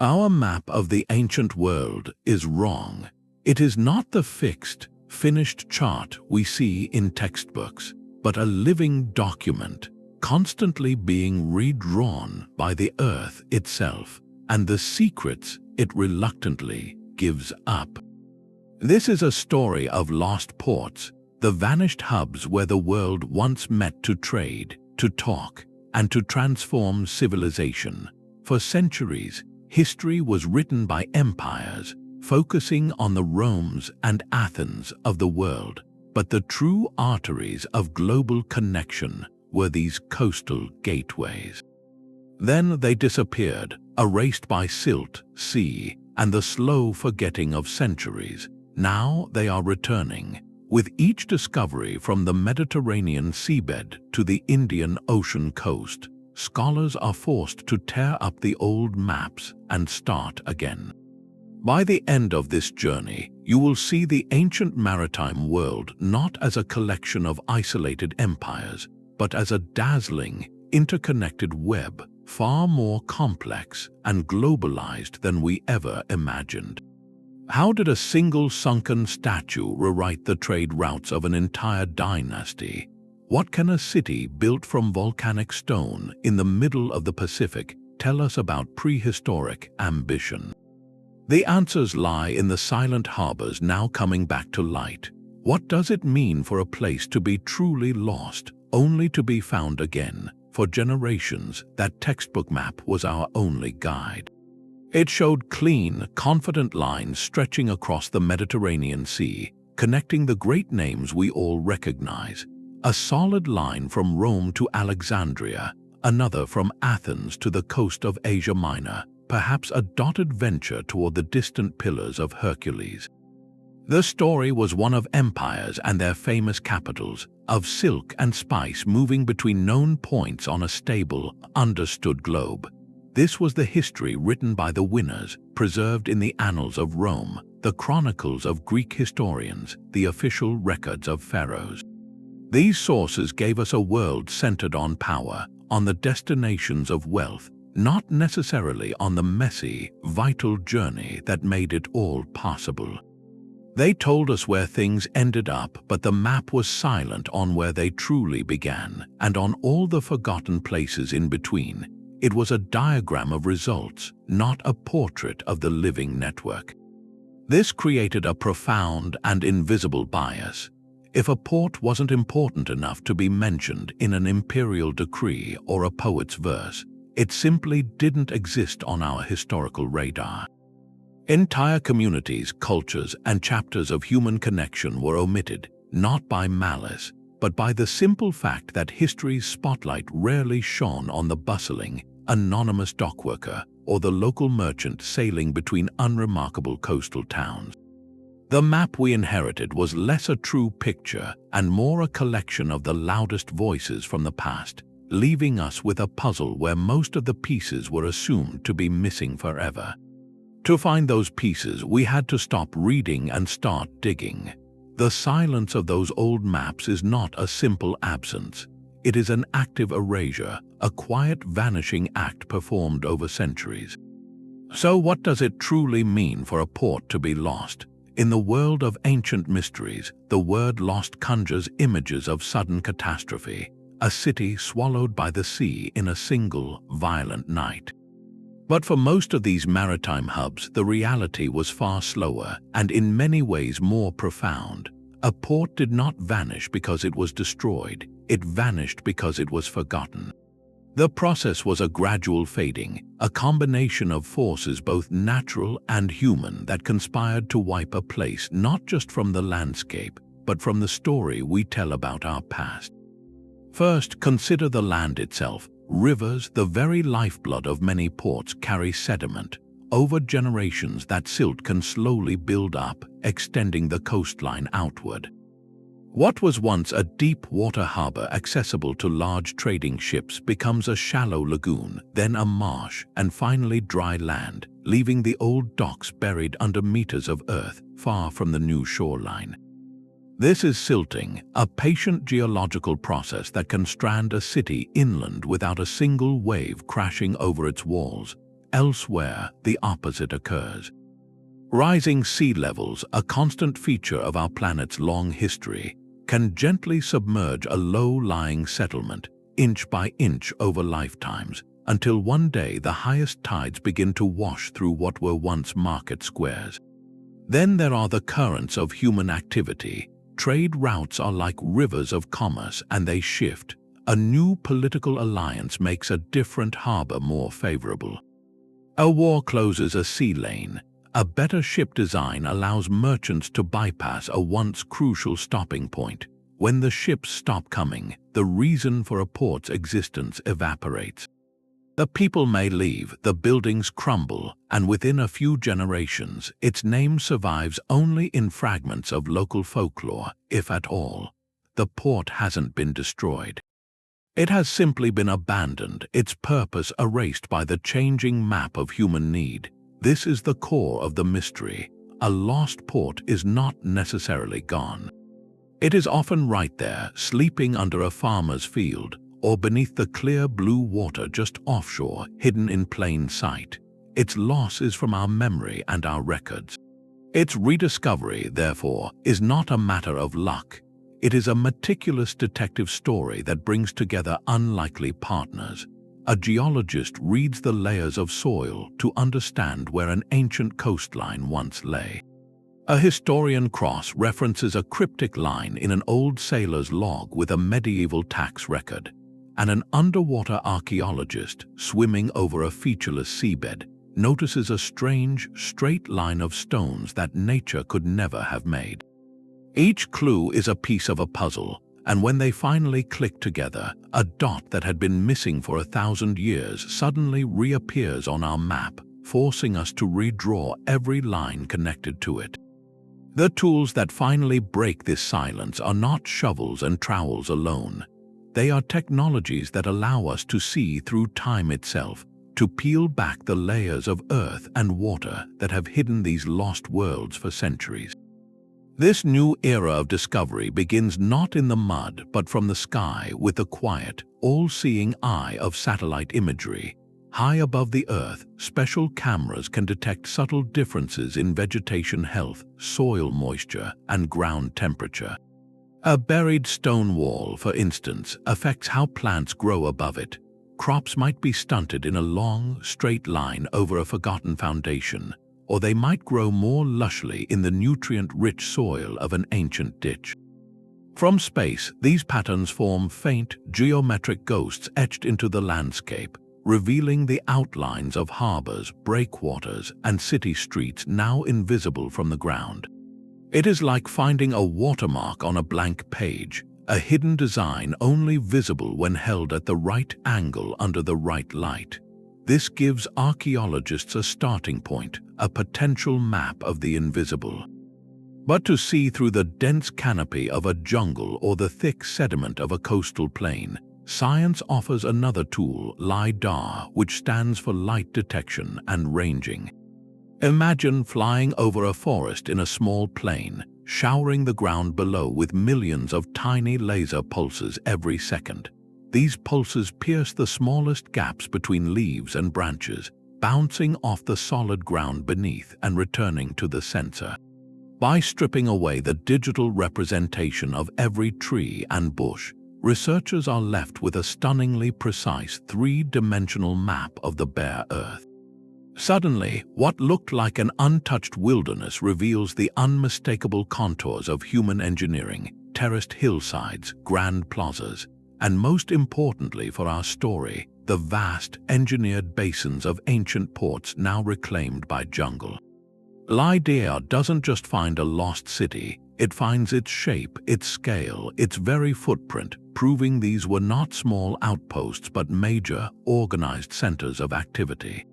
Our map of the ancient world is wrong. It is not the fixed, finished chart we see in textbooks, but a living document, constantly being redrawn by the Earth itself and the secrets it reluctantly gives up. This is a story of lost ports, the vanished hubs where the world once met to trade, to talk, and to transform civilization. For centuries, history was written by empires, focusing on the Romes and Athens of the world, but the true arteries of global connection were these coastal gateways. Then they disappeared, erased by silt, sea, and the slow forgetting of centuries. Now they are returning. With each discovery from the Mediterranean seabed to the Indian Ocean coast, scholars are forced to tear up the old maps and start again. By the end of this journey, you will see the ancient maritime world not as a collection of isolated empires, but as a dazzling, interconnected web, far more complex and globalized than we ever imagined. How did a single sunken statue rewrite the trade routes of an entire dynasty? What can a city built from volcanic stone in the middle of the Pacific tell us about prehistoric ambition? The answers lie in the silent harbors now coming back to light. What does it mean for a place to be truly lost, only to be found again? For generations, that textbook map was our only guide. It showed clean, confident lines stretching across the Mediterranean Sea, connecting the great names we all recognize. A solid line from Rome to Alexandria, another from Athens to the coast of Asia Minor, perhaps a dotted venture toward the distant Pillars of Hercules. The story was one of empires and their famous capitals, of silk and spice moving between known points on a stable, understood globe. This was the history written by the winners, preserved in the annals of Rome, the chronicles of Greek historians, the official records of pharaohs. These sources gave us a world centered on power, on the destinations of wealth, not necessarily on the messy, vital journey that made it all possible. They told us where things ended up, but the map was silent on where they truly began, and on all the forgotten places in between. It was a diagram of results, not a portrait of the living network. This created a profound and invisible bias. If a port wasn't important enough to be mentioned in an imperial decree or a poet's verse, it simply didn't exist on our historical radar. Entire communities, cultures, and chapters of human connection were omitted, not by malice, but by the simple fact that history's spotlight rarely shone on the bustling, anonymous dockworker or the local merchant sailing between unremarkable coastal towns. The map we inherited was less a true picture and more a collection of the loudest voices from the past, leaving us with a puzzle where most of the pieces were assumed to be missing forever. To find those pieces, we had to stop reading and start digging. The silence of those old maps is not a simple absence. It is an active erasure, a quiet vanishing act performed over centuries. So what does it truly mean for a port to be lost? In the world of ancient mysteries, the word lost conjures images of sudden catastrophe, a city swallowed by the sea in a single, violent night. But for most of these maritime hubs, the reality was far slower and in many ways more profound. A port did not vanish because it was destroyed. It vanished because it was forgotten. The process was a gradual fading, a combination of forces both natural and human that conspired to wipe a place not just from the landscape, but from the story we tell about our past. First, consider the land itself. Rivers, the very lifeblood of many ports, carry sediment. Over generations, that silt can slowly build up, extending the coastline outward. What was once a deep water harbor accessible to large trading ships becomes a shallow lagoon, then a marsh, and finally dry land, leaving the old docks buried under meters of earth, far from the new shoreline. This is silting, a patient geological process that can strand a city inland without a single wave crashing over its walls. elsewhere the opposite occurs. Rising sea levels, a constant feature of our planet's long history, can gently submerge a low-lying settlement, inch by inch over lifetimes, until one day the highest tides begin to wash through what were once market squares. Then there are the currents of human activity. Trade routes are like rivers of commerce, and they shift. A new political alliance makes a different harbor more favorable. A war closes a sea lane. A better ship design allows merchants to bypass a once crucial stopping point. When the ships stop coming, the reason for a port's existence evaporates. The people may leave, the buildings crumble, and within a few generations, its name survives only in fragments of local folklore, if at all. The port hasn't been destroyed. It has simply been abandoned, its purpose erased by the changing map of human need. This is the core of the mystery. A lost port is not necessarily gone. It is often right there, sleeping under a farmer's field, or beneath the clear blue water just offshore, hidden in plain sight. Its loss is from our memory and our records. Its rediscovery, therefore, is not a matter of luck. It is a meticulous detective story that brings together unlikely partners. A geologist reads the layers of soil to understand where an ancient coastline once lay. A historian cross-references a cryptic line in an old sailor's log with a medieval tax record. And an underwater archaeologist, swimming over a featureless seabed, notices a strange, straight line of stones that nature could never have made. Each clue is a piece of a puzzle, and when they finally click together, a dot that had been missing for 1,000 years suddenly reappears on our map, forcing us to redraw every line connected to it. The tools that finally break this silence are not shovels and trowels alone. They are technologies that allow us to see through time itself, to peel back the layers of earth and water that have hidden these lost worlds for centuries. This new era of discovery begins not in the mud but from the sky with the quiet, all-seeing eye of satellite imagery. High above the earth, special cameras can detect subtle differences in vegetation health, soil moisture, and ground temperature. A buried stone wall, for instance, affects how plants grow above it. Crops might be stunted in a long, straight line over a forgotten foundation, or they might grow more lushly in the nutrient-rich soil of an ancient ditch. From space, these patterns form faint, geometric ghosts etched into the landscape, revealing the outlines of harbors, breakwaters, and city streets now invisible from the ground. It is like finding a watermark on a blank page, a hidden design only visible when held at the right angle under the right light. This gives archaeologists a starting point, a potential map of the invisible. But to see through the dense canopy of a jungle or the thick sediment of a coastal plain, science offers another tool, LiDAR, which stands for light detection and ranging. Imagine flying over a forest in a small plane, showering the ground below with millions of tiny laser pulses every second. These pulses pierce the smallest gaps between leaves and branches, bouncing off the solid ground beneath and returning to the sensor. By stripping away the digital representation of every tree and bush, researchers are left with a stunningly precise three-dimensional map of the bare earth. Suddenly, what looked like an untouched wilderness reveals the unmistakable contours of human engineering, terraced hillsides, grand plazas, and most importantly for our story, the vast, engineered basins of ancient ports now reclaimed by jungle. LiDAR doesn't just find a lost city, it finds its shape, its scale, its very footprint, proving these were not small outposts but major, organized centers of activity.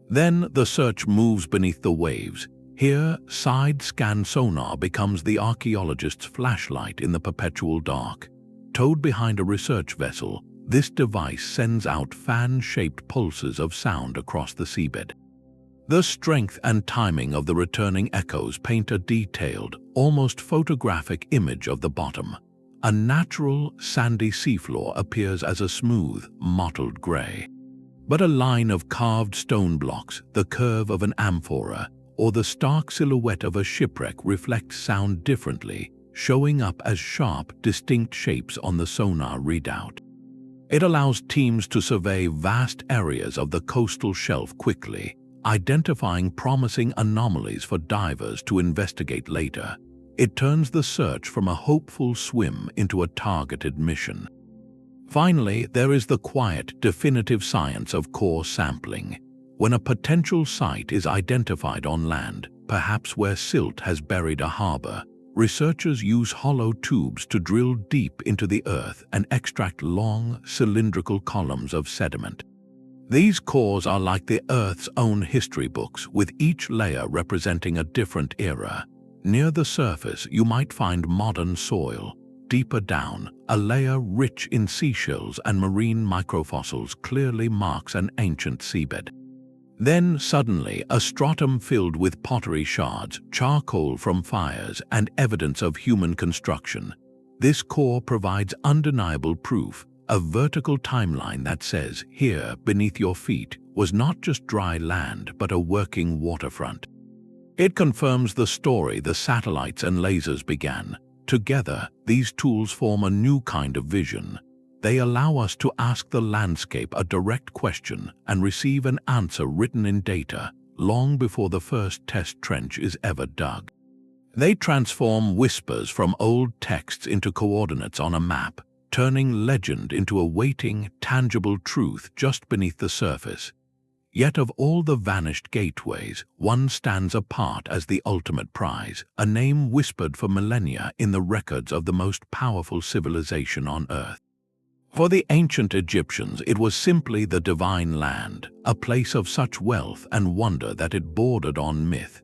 Then the search moves beneath the waves. Here, side-scan sonar becomes the archaeologist's flashlight in the perpetual dark. Towed behind a research vessel, this device sends out fan-shaped pulses of sound across the seabed. The strength and timing of the returning echoes paint a detailed, almost photographic image of the bottom. A natural, sandy seafloor appears as a smooth, mottled gray. But a line of carved stone blocks, the curve of an amphora, or the stark silhouette of a shipwreck reflects sound differently, showing up as sharp, distinct shapes on the sonar readout. It allows teams to survey vast areas of the coastal shelf quickly, identifying promising anomalies for divers to investigate later. It turns the search from a hopeful swim into a targeted mission. Finally, there is the quiet, definitive science of core sampling. When a potential site is identified on land, perhaps where silt has buried a harbor, researchers use hollow tubes to drill deep into the earth and extract long, cylindrical columns of sediment. These cores are like the Earth's own history books, with each layer representing a different era. Near the surface, you might find modern soil. Deeper down, a layer rich in seashells and marine microfossils clearly marks an ancient seabed. Then, suddenly, a stratum filled with pottery shards, charcoal from fires, and evidence of human construction. This core provides undeniable proof, a vertical timeline that says, here, beneath your feet, was not just dry land but a working waterfront. It confirms the story the satellites and lasers began. Together, these tools form a new kind of vision. They allow us to ask the landscape a direct question and receive an answer written in data long before the first test trench is ever dug. They transform whispers from old texts into coordinates on a map, turning legend into a waiting, tangible truth just beneath the surface. Yet of all the vanished gateways, one stands apart as the ultimate prize, a name whispered for millennia in the records of the most powerful civilization on Earth. For the ancient Egyptians, it was simply the divine land, a place of such wealth and wonder that it bordered on myth.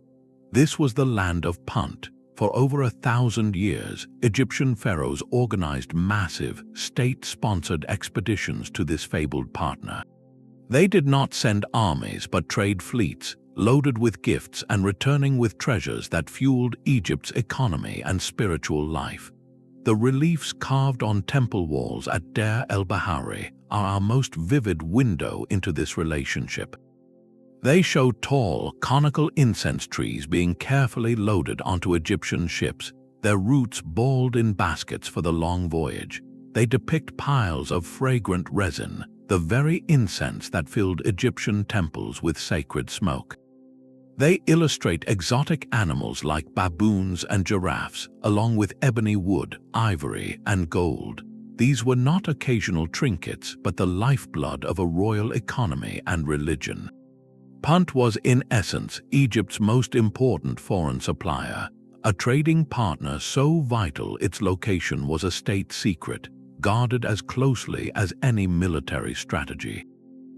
This was the land of Punt. For over 1,000 years, Egyptian pharaohs organized massive, state-sponsored expeditions to this fabled partner. They did not send armies but trade fleets, loaded with gifts and returning with treasures that fueled Egypt's economy and spiritual life. The reliefs carved on temple walls at Deir el-Bahari are our most vivid window into this relationship. They show tall, conical incense trees being carefully loaded onto Egyptian ships, their roots balled in baskets for the long voyage. They depict piles of fragrant resin, the very incense that filled Egyptian temples with sacred smoke. They illustrate exotic animals like baboons and giraffes, along with ebony wood, ivory, and gold. These were not occasional trinkets, but the lifeblood of a royal economy and religion. Punt was, in essence, Egypt's most important foreign supplier, a trading partner so vital its location was a state secret, guarded as closely as any military strategy.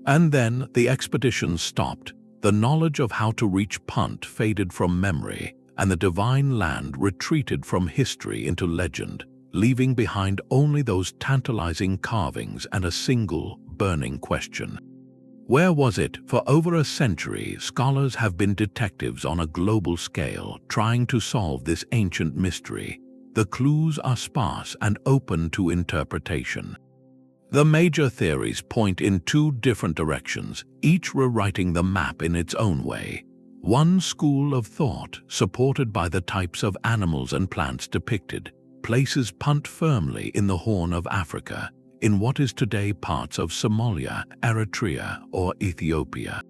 And then the expedition stopped. The knowledge of how to reach Punt faded from memory, and the divine land retreated from history into legend, leaving behind only those tantalizing carvings and a single, burning question. Where was it? For over a century, scholars have been detectives on a global scale, trying to solve this ancient mystery. The clues are sparse and open to interpretation. The major theories point in two different directions, each rewriting the map in its own way. One school of thought, supported by the types of animals and plants depicted, places Punt firmly in the Horn of Africa, in what is today parts of Somalia, Eritrea, or Ethiopia.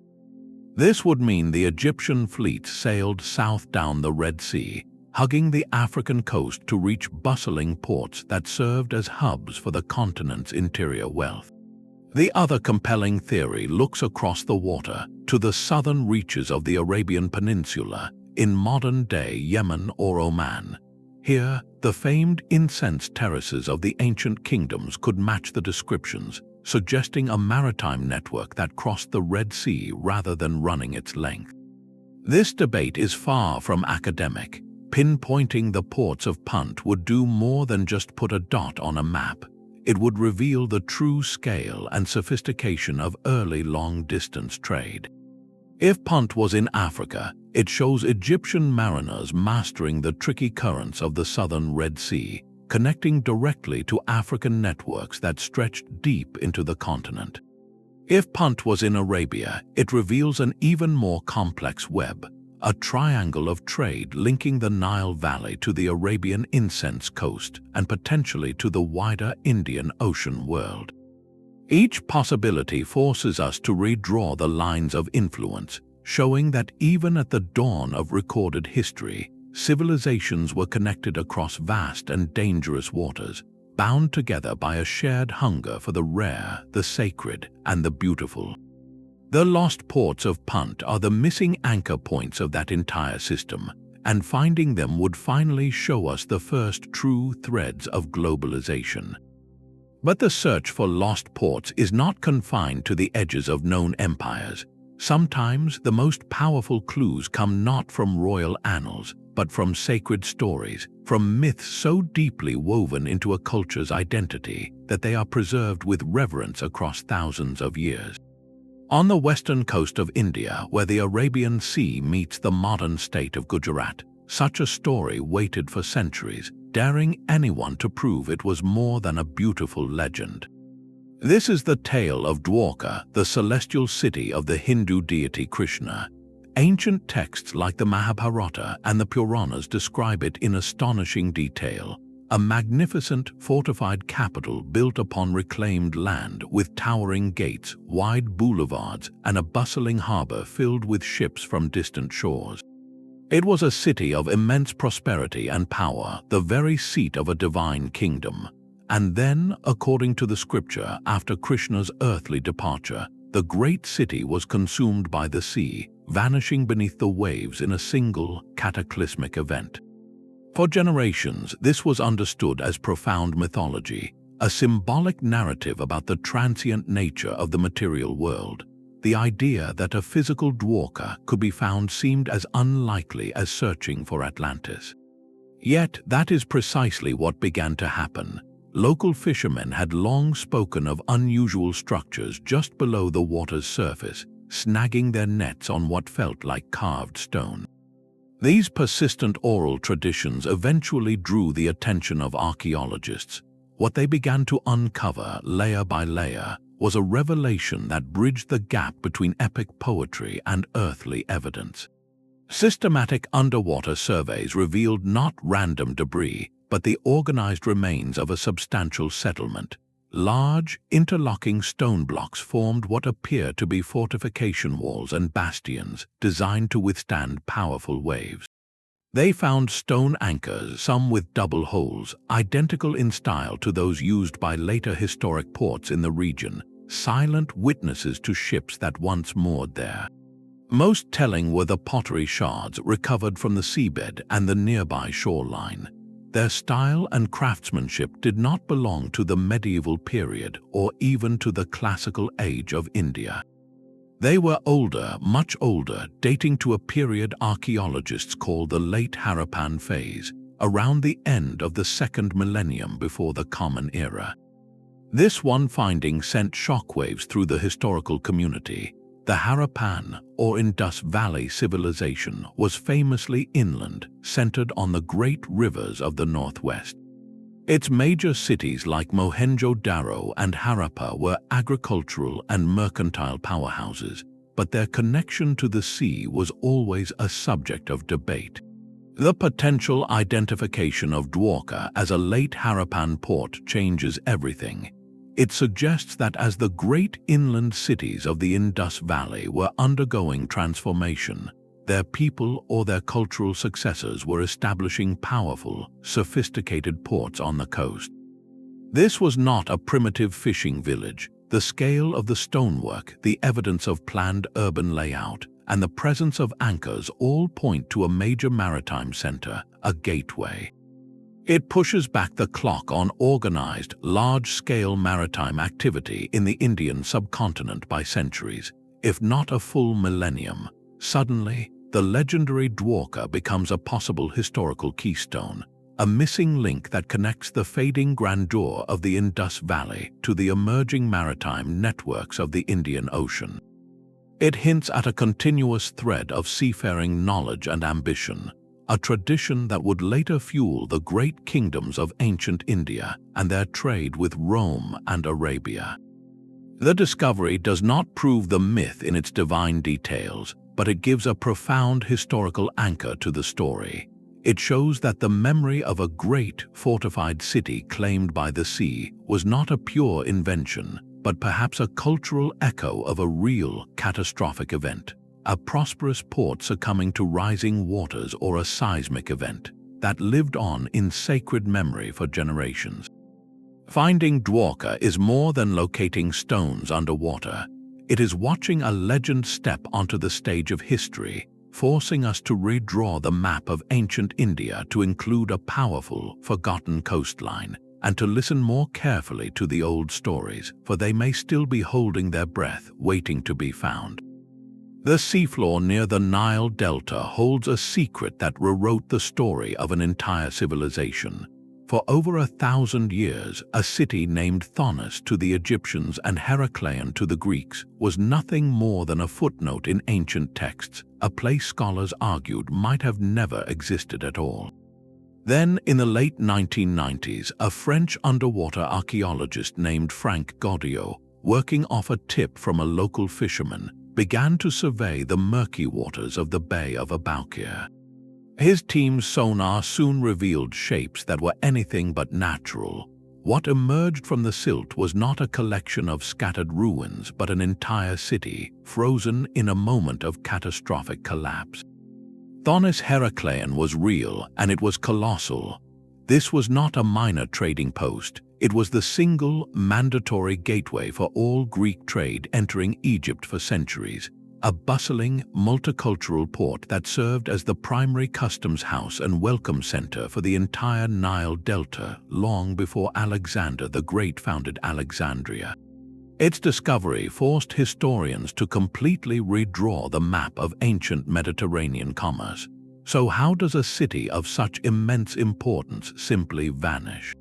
This would mean the Egyptian fleet sailed south down the Red Sea, hugging the African coast to reach bustling ports that served as hubs for the continent's interior wealth. The other compelling theory looks across the water to the southern reaches of the Arabian Peninsula, in modern-day Yemen or Oman. Here, the famed incense terraces of the ancient kingdoms could match the descriptions, suggesting a maritime network that crossed the Red Sea rather than running its length. This debate is far from academic. Pinpointing the ports of Punt would do more than just put a dot on a map. It would reveal the true scale and sophistication of early long-distance trade. If Punt was in Africa, it shows Egyptian mariners mastering the tricky currents of the southern Red Sea, connecting directly to African networks that stretched deep into the continent. If Punt was in Arabia, it reveals an even more complex web, a triangle of trade linking the Nile Valley to the Arabian incense coast and potentially to the wider Indian Ocean world. Each possibility forces us to redraw the lines of influence, showing that even at the dawn of recorded history, civilizations were connected across vast and dangerous waters, bound together by a shared hunger for the rare, the sacred, and the beautiful. The lost ports of Punt are the missing anchor points of that entire system, and finding them would finally show us the first true threads of globalization. But the search for lost ports is not confined to the edges of known empires. Sometimes the most powerful clues come not from royal annals, but from sacred stories, from myths so deeply woven into a culture's identity that they are preserved with reverence across thousands of years. On the western coast of India, where the Arabian Sea meets the modern state of Gujarat, such a story waited for centuries, daring anyone to prove it was more than a beautiful legend. This is the tale of Dwarka, the celestial city of the Hindu deity Krishna. Ancient texts like the Mahabharata and the Puranas describe it in astonishing detail. A magnificent, fortified capital built upon reclaimed land with towering gates, wide boulevards, and a bustling harbor filled with ships from distant shores. It was a city of immense prosperity and power, the very seat of a divine kingdom. And then, according to the scripture, after Krishna's earthly departure, the great city was consumed by the sea, vanishing beneath the waves in a single, cataclysmic event. For generations, this was understood as profound mythology, a symbolic narrative about the transient nature of the material world. The idea that a physical Dwarka could be found seemed as unlikely as searching for Atlantis. Yet, that is precisely what began to happen. Local fishermen had long spoken of unusual structures just below the water's surface, snagging their nets on what felt like carved stone. These persistent oral traditions eventually drew the attention of archaeologists. What they began to uncover, layer by layer, was a revelation that bridged the gap between epic poetry and earthly evidence. Systematic underwater surveys revealed not random debris, but the organized remains of a substantial settlement. Large, interlocking stone blocks formed what appear to be fortification walls and bastions designed to withstand powerful waves. They found stone anchors, some with double holes, identical in style to those used by later historic ports in the region, silent witnesses to ships that once moored there. Most telling were the pottery shards recovered from the seabed and the nearby shoreline. Their style and craftsmanship did not belong to the medieval period or even to the classical age of India. They were older, much older, dating to a period archaeologists call the late Harappan phase, around the end of the second millennium before the Common Era. This one finding sent shockwaves through the historical community. The Harappan, or Indus Valley civilization, was famously inland, centered on the great rivers of the northwest. Its major cities like Mohenjo-Daro and Harappa were agricultural and mercantile powerhouses, but their connection to the sea was always a subject of debate. The potential identification of Dwarka as a late Harappan port changes everything. It suggests that as the great inland cities of the Indus Valley were undergoing transformation, their people or their cultural successors were establishing powerful, sophisticated ports on the coast. This was not a primitive fishing village. The scale of the stonework, the evidence of planned urban layout, and the presence of anchors all point to a major maritime center, a gateway. It pushes back the clock on organized, large-scale maritime activity in the Indian subcontinent by centuries, if not a full millennium. Suddenly, the legendary Dwarka becomes a possible historical keystone, a missing link that connects the fading grandeur of the Indus Valley to the emerging maritime networks of the Indian Ocean. It hints at a continuous thread of seafaring knowledge and ambition, a tradition that would later fuel the great kingdoms of ancient India and their trade with Rome and Arabia. The discovery does not prove the myth in its divine details, but it gives a profound historical anchor to the story. It shows that the memory of a great, fortified city claimed by the sea was not a pure invention, but perhaps a cultural echo of a real, catastrophic event, a prosperous port succumbing to rising waters or a seismic event that lived on in sacred memory for generations. Finding Dwarka is more than locating stones underwater. It is watching a legend step onto the stage of history, forcing us to redraw the map of ancient India to include a powerful, forgotten coastline, and to listen more carefully to the old stories, for they may still be holding their breath, waiting to be found. The seafloor near the Nile Delta holds a secret that rewrote the story of an entire civilization. For over 1,000 years, a city named Thonis to the Egyptians and Heracleion to the Greeks was nothing more than a footnote in ancient texts, a place scholars argued might have never existed at all. Then, in the late 1990s, a French underwater archaeologist named Frank Gaudiot, working off a tip from a local fisherman, began to survey the murky waters of the Bay of Aboukir. His team's sonar soon revealed shapes that were anything but natural. What emerged from the silt was not a collection of scattered ruins, but an entire city, frozen in a moment of catastrophic collapse. Thonis-Heracleion was real, and it was colossal. This was not a minor trading post. It was the single, mandatory gateway for all Greek trade entering Egypt for centuries. A bustling, multicultural port that served as the primary customs house and welcome center for the entire Nile Delta long before Alexander the Great founded Alexandria. Its discovery forced historians to completely redraw the map of ancient Mediterranean commerce. So how does a city of such immense importance simply vanish?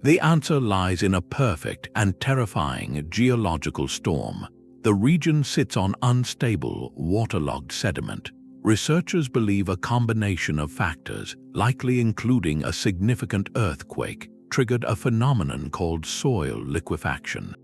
The answer lies in a perfect and terrifying geological storm. The region sits on unstable, waterlogged sediment. Researchers believe a combination of factors, likely including a significant earthquake, triggered a phenomenon called soil liquefaction.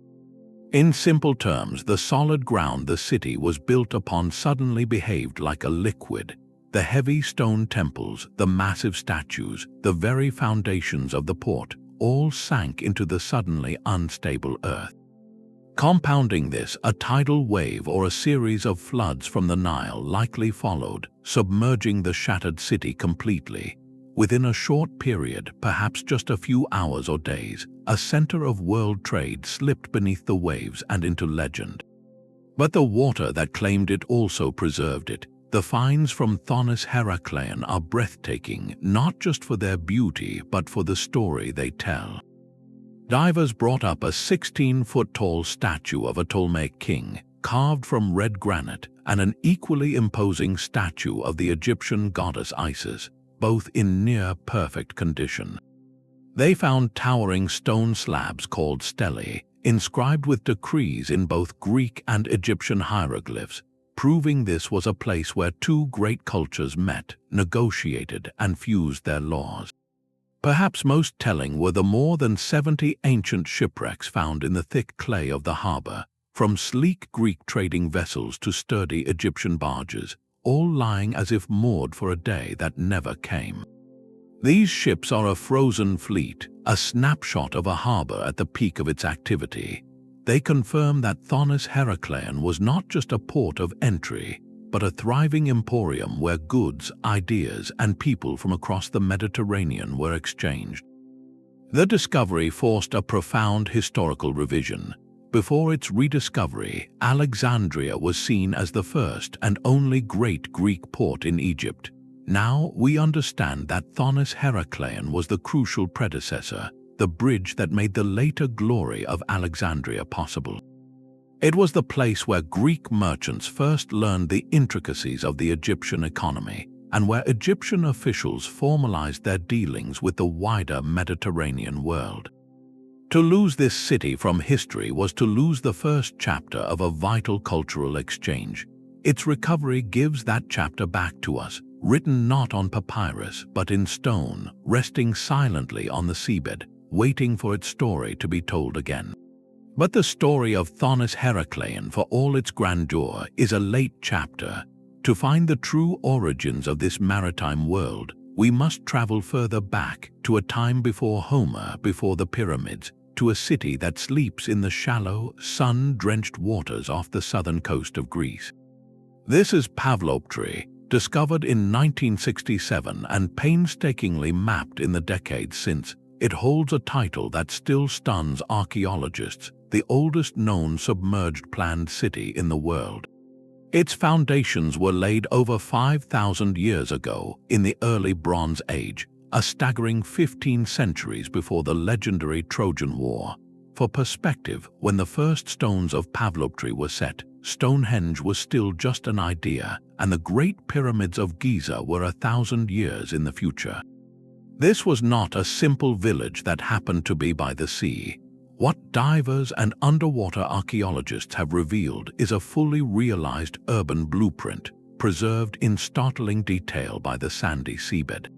In simple terms, the solid ground the city was built upon suddenly behaved like a liquid. The heavy stone temples, the massive statues, the very foundations of the port, all sank into the suddenly unstable earth. Compounding this, a tidal wave or a series of floods from the Nile likely followed, submerging the shattered city completely. Within a short period, perhaps just a few hours or days, a center of world trade slipped beneath the waves and into legend. But the water that claimed it also preserved it. The finds from Thonis-Heracleion are breathtaking, not just for their beauty, but for the story they tell. Divers brought up a 16-foot-tall statue of a Ptolemaic king, carved from red granite, and an equally imposing statue of the Egyptian goddess Isis, both in near-perfect condition. They found towering stone slabs called stelae, inscribed with decrees in both Greek and Egyptian hieroglyphs, proving this was a place where two great cultures met, negotiated, and fused their laws. Perhaps most telling were the more than 70 ancient shipwrecks found in the thick clay of the harbor, from sleek Greek trading vessels to sturdy Egyptian barges, all lying as if moored for a day that never came. These ships are a frozen fleet, a snapshot of a harbor at the peak of its activity. They confirm that Thonis-Heracleion was not just a port of entry, but a thriving emporium where goods, ideas, and people from across the Mediterranean were exchanged. The discovery forced a profound historical revision. Before its rediscovery, Alexandria was seen as the first and only great Greek port in Egypt. Now we understand that Thonis-Heracleion was the crucial predecessor, the bridge that made the later glory of Alexandria possible. It was the place where Greek merchants first learned the intricacies of the Egyptian economy, and where Egyptian officials formalized their dealings with the wider Mediterranean world. To lose this city from history was to lose the first chapter of a vital cultural exchange. Its recovery gives that chapter back to us, written not on papyrus but in stone, resting silently on the seabed, waiting for its story to be told again. But the story of Thonis-Heracleion, for all its grandeur, is a late chapter. To find the true origins of this maritime world, we must travel further back to a time before Homer, before the pyramids, to a city that sleeps in the shallow, sun-drenched waters off the southern coast of Greece. This is Pavlopetri, discovered in 1967 and painstakingly mapped in the decades since. It holds a title that still stuns archaeologists, the oldest known submerged planned city in the world. Its foundations were laid over 5,000 years ago in the early Bronze Age, a staggering 15 centuries before the legendary Trojan War. For perspective, when the first stones of Pavlopetri were set, Stonehenge was still just an idea, and the Great Pyramids of Giza were 1,000 years in the future. This was not a simple village that happened to be by the sea. What divers and underwater archaeologists have revealed is a fully realized urban blueprint, preserved in startling detail by the sandy seabed.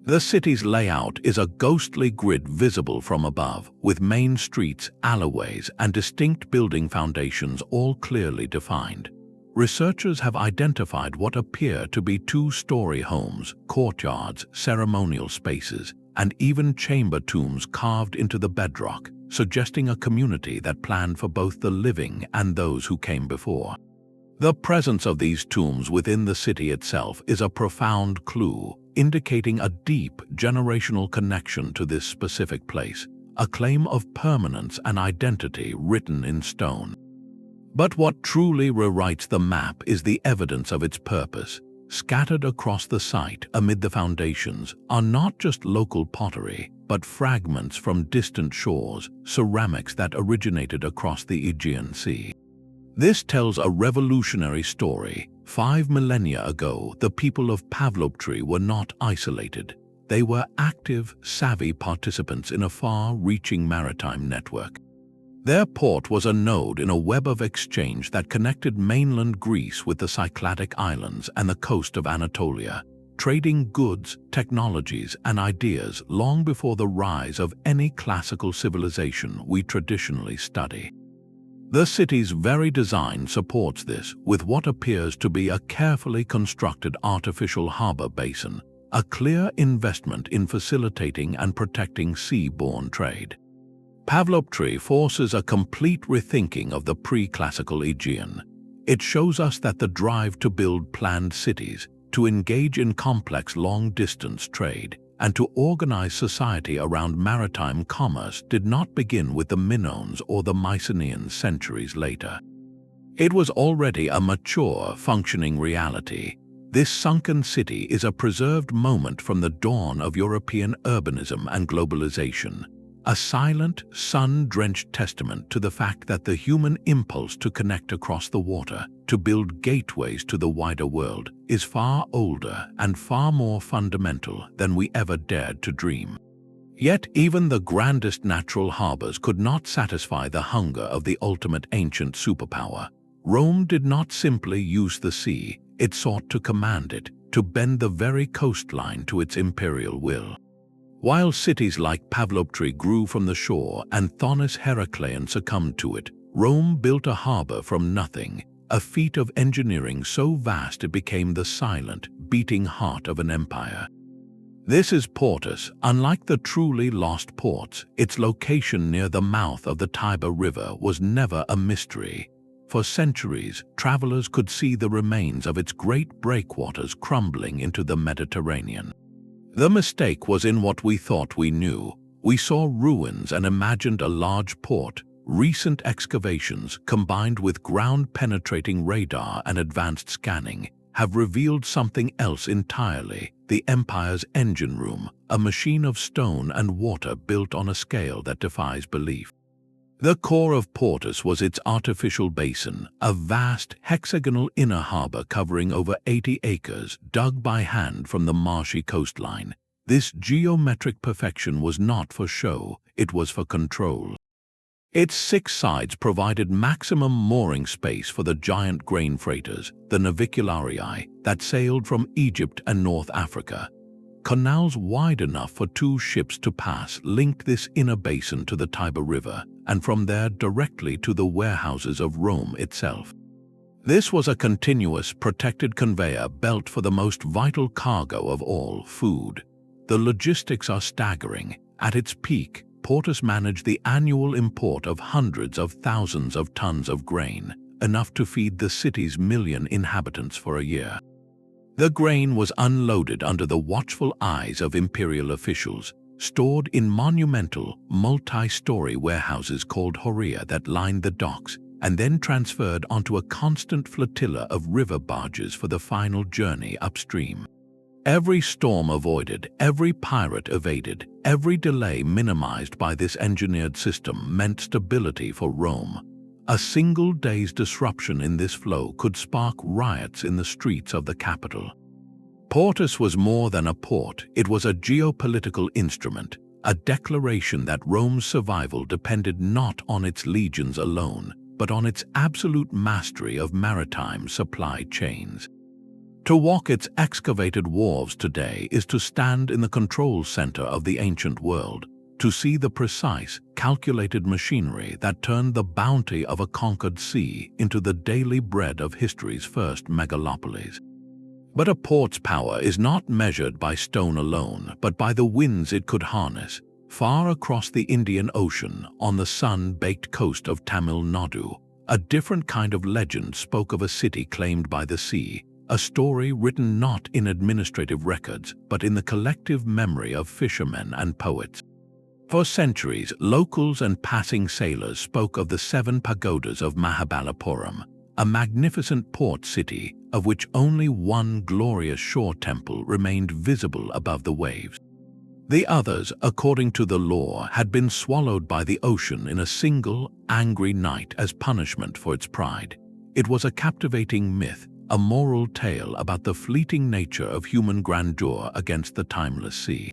The city's layout is a ghostly grid visible from above, with main streets, alleyways, and distinct building foundations all clearly defined. Researchers have identified what appear to be two-story homes, courtyards, ceremonial spaces, and even chamber tombs carved into the bedrock, suggesting a community that planned for both the living and those who came before. The presence of these tombs within the city itself is a profound clue, indicating a deep generational connection to this specific place, a claim of permanence and identity written in stone. But what truly rewrites the map is the evidence of its purpose. Scattered across the site amid the foundations are not just local pottery, but fragments from distant shores, ceramics that originated across the Aegean Sea. This tells a revolutionary story. 5 millennia ago, the people of Pavlopetri were not isolated. They were active, savvy participants in a far-reaching maritime network. Their port was a node in a web of exchange that connected mainland Greece with the Cycladic Islands and the coast of Anatolia, trading goods, technologies, and ideas long before the rise of any classical civilization we traditionally study. The city's very design supports this, with what appears to be a carefully constructed artificial harbor basin, a clear investment in facilitating and protecting sea-borne trade. Pavlopetri forces a complete rethinking of the pre-classical Aegean. It shows us that the drive to build planned cities, to engage in complex long-distance trade, and to organize society around maritime commerce did not begin with the Minoans or the Mycenaeans centuries later. It was already a mature, functioning reality. This sunken city is a preserved moment from the dawn of European urbanism and globalization, a silent, sun-drenched testament to the fact that the human impulse to connect across the water, to build gateways to the wider world, is far older and far more fundamental than we ever dared to dream. Yet even the grandest natural harbors could not satisfy the hunger of the ultimate ancient superpower. Rome did not simply use the sea, it sought to command it, to bend the very coastline to its imperial will. While cities like Pavlopetri grew from the shore and Thonis-Heracleion succumbed to it, Rome built a harbor from nothing, a feat of engineering so vast it became the silent, beating heart of an empire. This is Portus. Unlike the truly lost ports, its location near the mouth of the Tiber River was never a mystery. For centuries, travelers could see the remains of its great breakwaters crumbling into the Mediterranean. The mistake was in what we thought we knew. We saw ruins and imagined a large port. Recent excavations, combined with ground-penetrating radar and advanced scanning, have revealed something else entirely: the empire's engine room, a machine of stone and water built on a scale that defies belief. The core of Portus was its artificial basin, a vast, hexagonal inner harbor covering over 80 acres, dug by hand from the marshy coastline. This geometric perfection was not for show, it was for control. Its 6 sides provided maximum mooring space for the giant grain freighters, the navicularii, that sailed from Egypt and North Africa. Canals wide enough for 2 ships to pass linked this inner basin to the Tiber River, and from there directly to the warehouses of Rome itself. This was a continuous, protected conveyor belt for the most vital cargo of all, food. The logistics are staggering. At its peak, Portus managed the annual import of hundreds of thousands of tons of grain, enough to feed the city's million inhabitants for a year. The grain was unloaded under the watchful eyes of imperial officials, stored in monumental, multi-story warehouses called horia that lined the docks, and then transferred onto a constant flotilla of river barges for the final journey upstream. Every storm avoided, every pirate evaded, every delay minimized by this engineered system meant stability for Rome. A single day's disruption in this flow could spark riots in the streets of the capital. Portus was more than a port, it was a geopolitical instrument, a declaration that Rome's survival depended not on its legions alone, but on its absolute mastery of maritime supply chains. To walk its excavated wharves today is to stand in the control center of the ancient world, to see the precise, calculated machinery that turned the bounty of a conquered sea into the daily bread of history's first megalopolis. But a port's power is not measured by stone alone, but by the winds it could harness. Far across the Indian Ocean, on the sun-baked coast of Tamil Nadu, a different kind of legend spoke of a city claimed by the sea, a story written not in administrative records, but in the collective memory of fishermen and poets. For centuries, locals and passing sailors spoke of the 7 pagodas of Mahabalipuram, a magnificent port city of which only one glorious shore temple remained visible above the waves. The others, according to the lore, had been swallowed by the ocean in a single, angry night as punishment for its pride. It was a captivating myth, a moral tale about the fleeting nature of human grandeur against the timeless sea.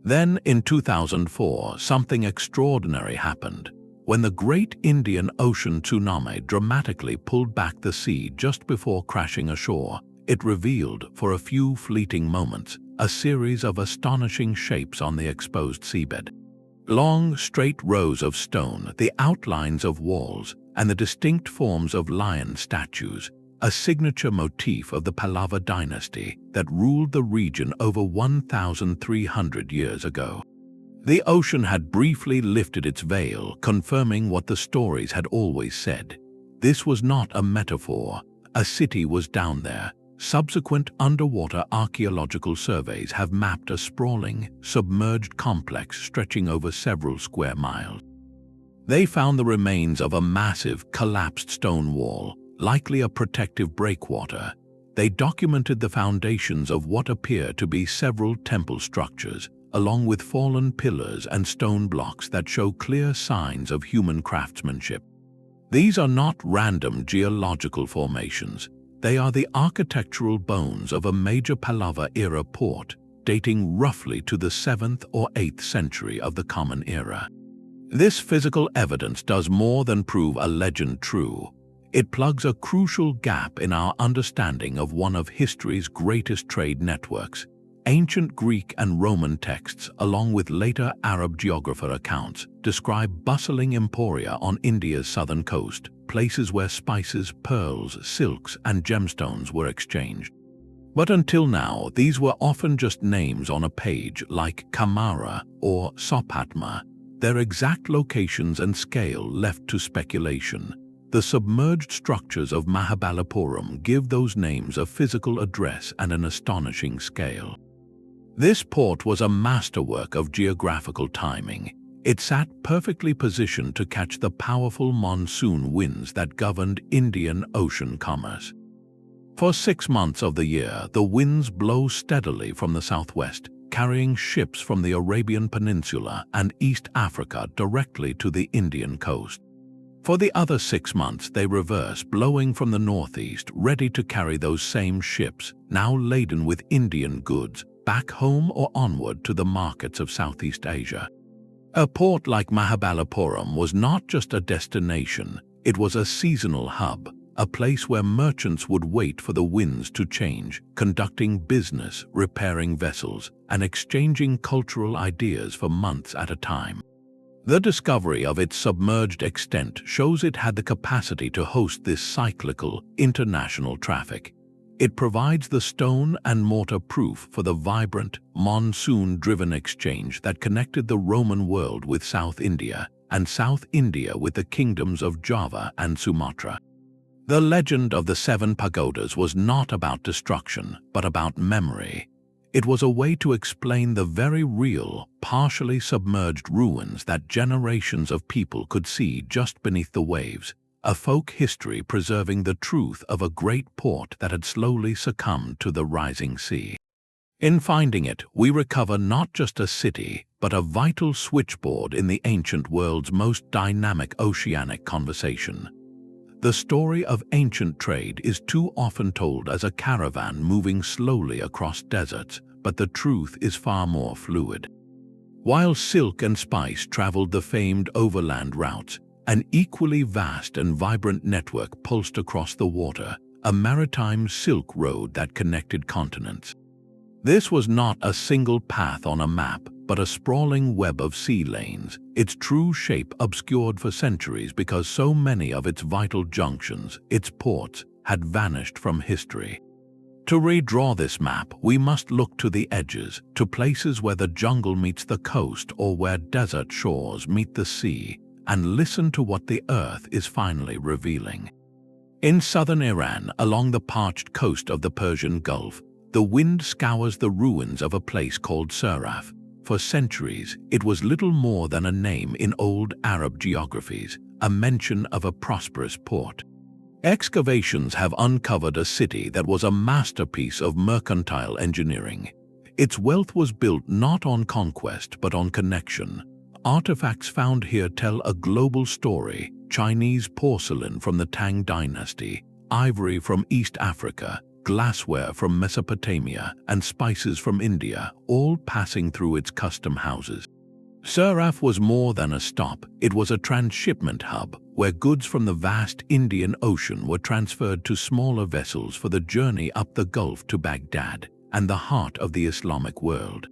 Then, in 2004, something extraordinary happened. When the Great Indian Ocean tsunami dramatically pulled back the sea just before crashing ashore, it revealed, for a few fleeting moments, a series of astonishing shapes on the exposed seabed. Long, straight rows of stone, the outlines of walls, and the distinct forms of lion statues, a signature motif of the Pallava dynasty that ruled the region over 1,300 years ago. The ocean had briefly lifted its veil, confirming what the stories had always said. This was not a metaphor. A city was down there. Subsequent underwater archaeological surveys have mapped a sprawling, submerged complex stretching over several square miles. They found the remains of a massive, collapsed stone wall, likely a protective breakwater. They documented the foundations of what appear to be several temple structures, along with fallen pillars and stone blocks that show clear signs of human craftsmanship. These are not random geological formations. They are the architectural bones of a major Pallava-era port, dating roughly to the 7th or 8th century of the Common Era. This physical evidence does more than prove a legend true. It plugs a crucial gap in our understanding of one of history's greatest trade networks. Ancient Greek and Roman texts, along with later Arab geographer accounts, describe bustling emporia on India's southern coast, places where spices, pearls, silks, and gemstones were exchanged. But until now, these were often just names on a page like Kamara or Sopatma, their exact locations and scale left to speculation. The submerged structures of Mahabalipuram give those names a physical address and an astonishing scale. This port was a masterwork of geographical timing. It sat perfectly positioned to catch the powerful monsoon winds that governed Indian Ocean commerce. For 6 months of the year, the winds blow steadily from the southwest, carrying ships from the Arabian Peninsula and East Africa directly to the Indian coast. For the other 6 months, they reverse, blowing from the northeast, ready to carry those same ships, now laden with Indian goods, back home or onward to the markets of Southeast Asia. A port like Mahabalipuram was not just a destination, it was a seasonal hub, a place where merchants would wait for the winds to change, conducting business, repairing vessels, and exchanging cultural ideas for months at a time. The discovery of its submerged extent shows it had the capacity to host this cyclical, international traffic. It provides the stone and mortar proof for the vibrant, monsoon-driven exchange that connected the Roman world with South India, and South India with the kingdoms of Java and Sumatra. The legend of the 7 pagodas was not about destruction, but about memory. It was a way to explain the very real, partially submerged ruins that generations of people could see just beneath the waves, a folk history preserving the truth of a great port that had slowly succumbed to the rising sea. In finding it, we recover not just a city, but a vital switchboard in the ancient world's most dynamic oceanic conversation. The story of ancient trade is too often told as a caravan moving slowly across deserts, but the truth is far more fluid. While silk and spice traveled the famed overland routes, an equally vast and vibrant network pulsed across the water, a maritime Silk Road that connected continents. This was not a single path on a map, but a sprawling web of sea lanes, its true shape obscured for centuries because so many of its vital junctions, its ports, had vanished from history. To redraw this map, we must look to the edges, to places where the jungle meets the coast or where desert shores meet the sea, and listen to what the earth is finally revealing. In southern Iran, along the parched coast of the Persian Gulf, the wind scours the ruins of a place called Suraf. For centuries, it was little more than a name in old Arab geographies, a mention of a prosperous port. Excavations have uncovered a city that was a masterpiece of mercantile engineering. Its wealth was built not on conquest but on connection. Artifacts found here tell a global story: Chinese porcelain from the Tang dynasty, ivory from East Africa, glassware from Mesopotamia, and spices from India, all passing through its custom houses. Suraf was more than a stop. It was a transshipment hub where goods from the vast Indian Ocean were transferred to smaller vessels for the journey up the Gulf to Baghdad and the heart of the Islamic world.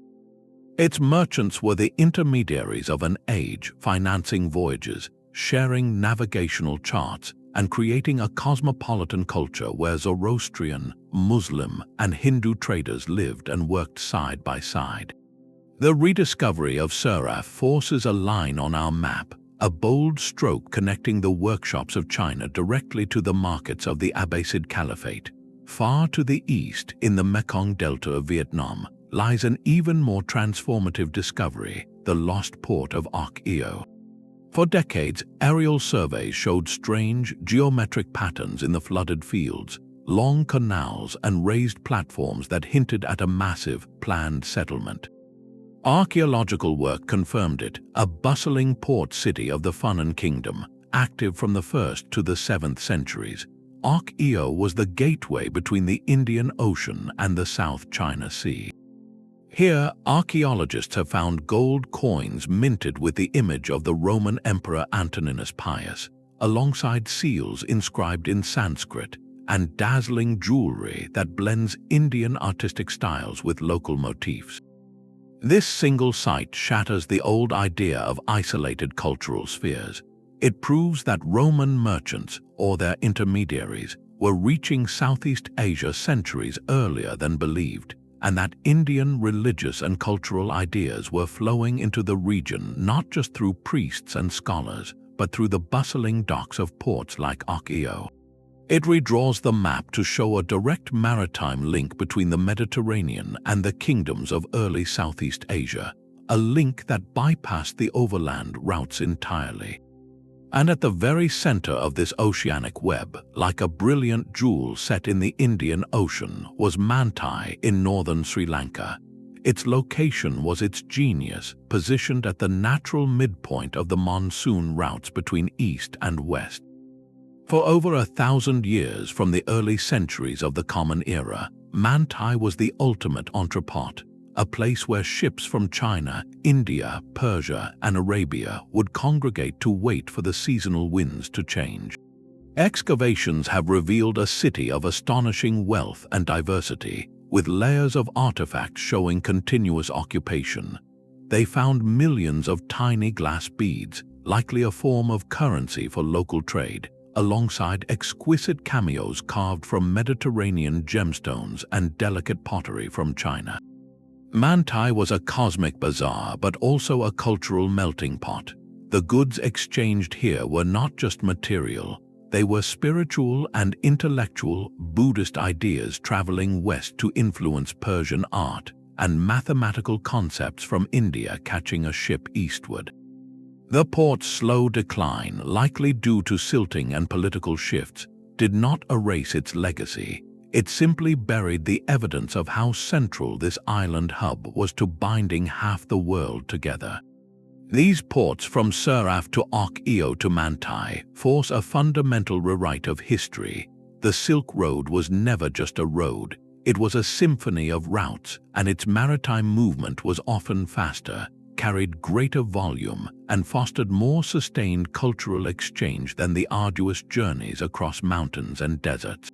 Its merchants were the intermediaries of an age, financing voyages, sharing navigational charts, and creating a cosmopolitan culture where Zoroastrian, Muslim, and Hindu traders lived and worked side by side. The rediscovery of Suraf forces a line on our map, a bold stroke connecting the workshops of China directly to the markets of the Abbasid Caliphate. Far to the east, in the Mekong Delta of Vietnam, lies an even more transformative discovery, the lost port of Archaeology. For decades, aerial surveys showed strange, geometric patterns in the flooded fields, long canals and raised platforms that hinted at a massive, planned settlement. Archaeological work confirmed it, a bustling port city of the Funan Kingdom, active from the 1st to the 7th centuries. Archaeology was the gateway between the Indian Ocean and the South China Sea. Here, archaeologists have found gold coins minted with the image of the Roman Emperor Antoninus Pius, alongside seals inscribed in Sanskrit, and dazzling jewelry that blends Indian artistic styles with local motifs. This single site shatters the old idea of isolated cultural spheres. It proves that Roman merchants, or their intermediaries, were reaching Southeast Asia centuries earlier than believed, and that Indian religious and cultural ideas were flowing into the region not just through priests and scholars, but through the bustling docks of ports like Archaeology. It redraws the map to show a direct maritime link between the Mediterranean and the kingdoms of early Southeast Asia, a link that bypassed the overland routes entirely. And at the very center of this oceanic web, like a brilliant jewel set in the Indian Ocean, was Mantai in northern Sri Lanka. Its location was its genius, positioned at the natural midpoint of the monsoon routes between east and west. For over 1,000 years from the early centuries of the Common Era, Mantai was the ultimate entrepot, a place where ships from China, India, Persia, and Arabia would congregate to wait for the seasonal winds to change. Excavations have revealed a city of astonishing wealth and diversity, with layers of artifacts showing continuous occupation. they found millions of tiny glass beads, likely a form of currency for local trade, alongside exquisite cameos carved from Mediterranean gemstones and delicate pottery from China. Manti was a cosmic bazaar, but also a cultural melting pot. The goods exchanged here were not just material, they were spiritual and intellectual Buddhist ideas traveling west to influence Persian art, and mathematical concepts from India catching a ship eastward. The port's slow decline, likely due to silting and political shifts, did not erase its legacy. It simply buried the evidence of how central this island hub was to binding half the world together. These ports, from Suraf to Ok-Io to Manti, force a fundamental rewrite of history. The Silk Road was never just a road, it was a symphony of routes, and its maritime movement was often faster, carried greater volume, and fostered more sustained cultural exchange than the arduous journeys across mountains and deserts.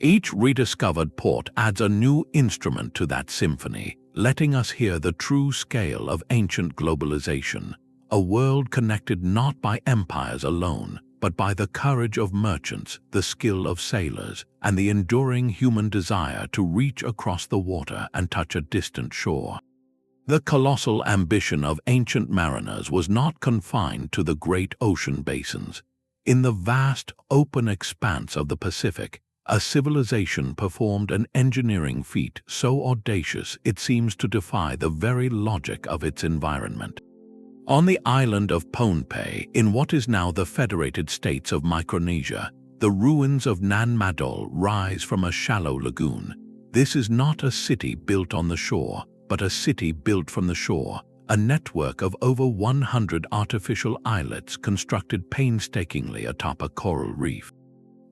Each rediscovered port adds a new instrument to that symphony, letting us hear the true scale of ancient globalization, a world connected not by empires alone, but by the courage of merchants, the skill of sailors, and the enduring human desire to reach across the water and touch a distant shore. The colossal ambition of ancient mariners was not confined to the great ocean basins. In the vast, open expanse of the Pacific, a civilization performed an engineering feat so audacious it seems to defy the very logic of its environment. On the island of Pohnpei, in what is now the Federated States of Micronesia, the ruins of Nan Madol rise from a shallow lagoon. This is not a city built on the shore, but a city built from the shore, a network of over 100 artificial islets constructed painstakingly atop a coral reef.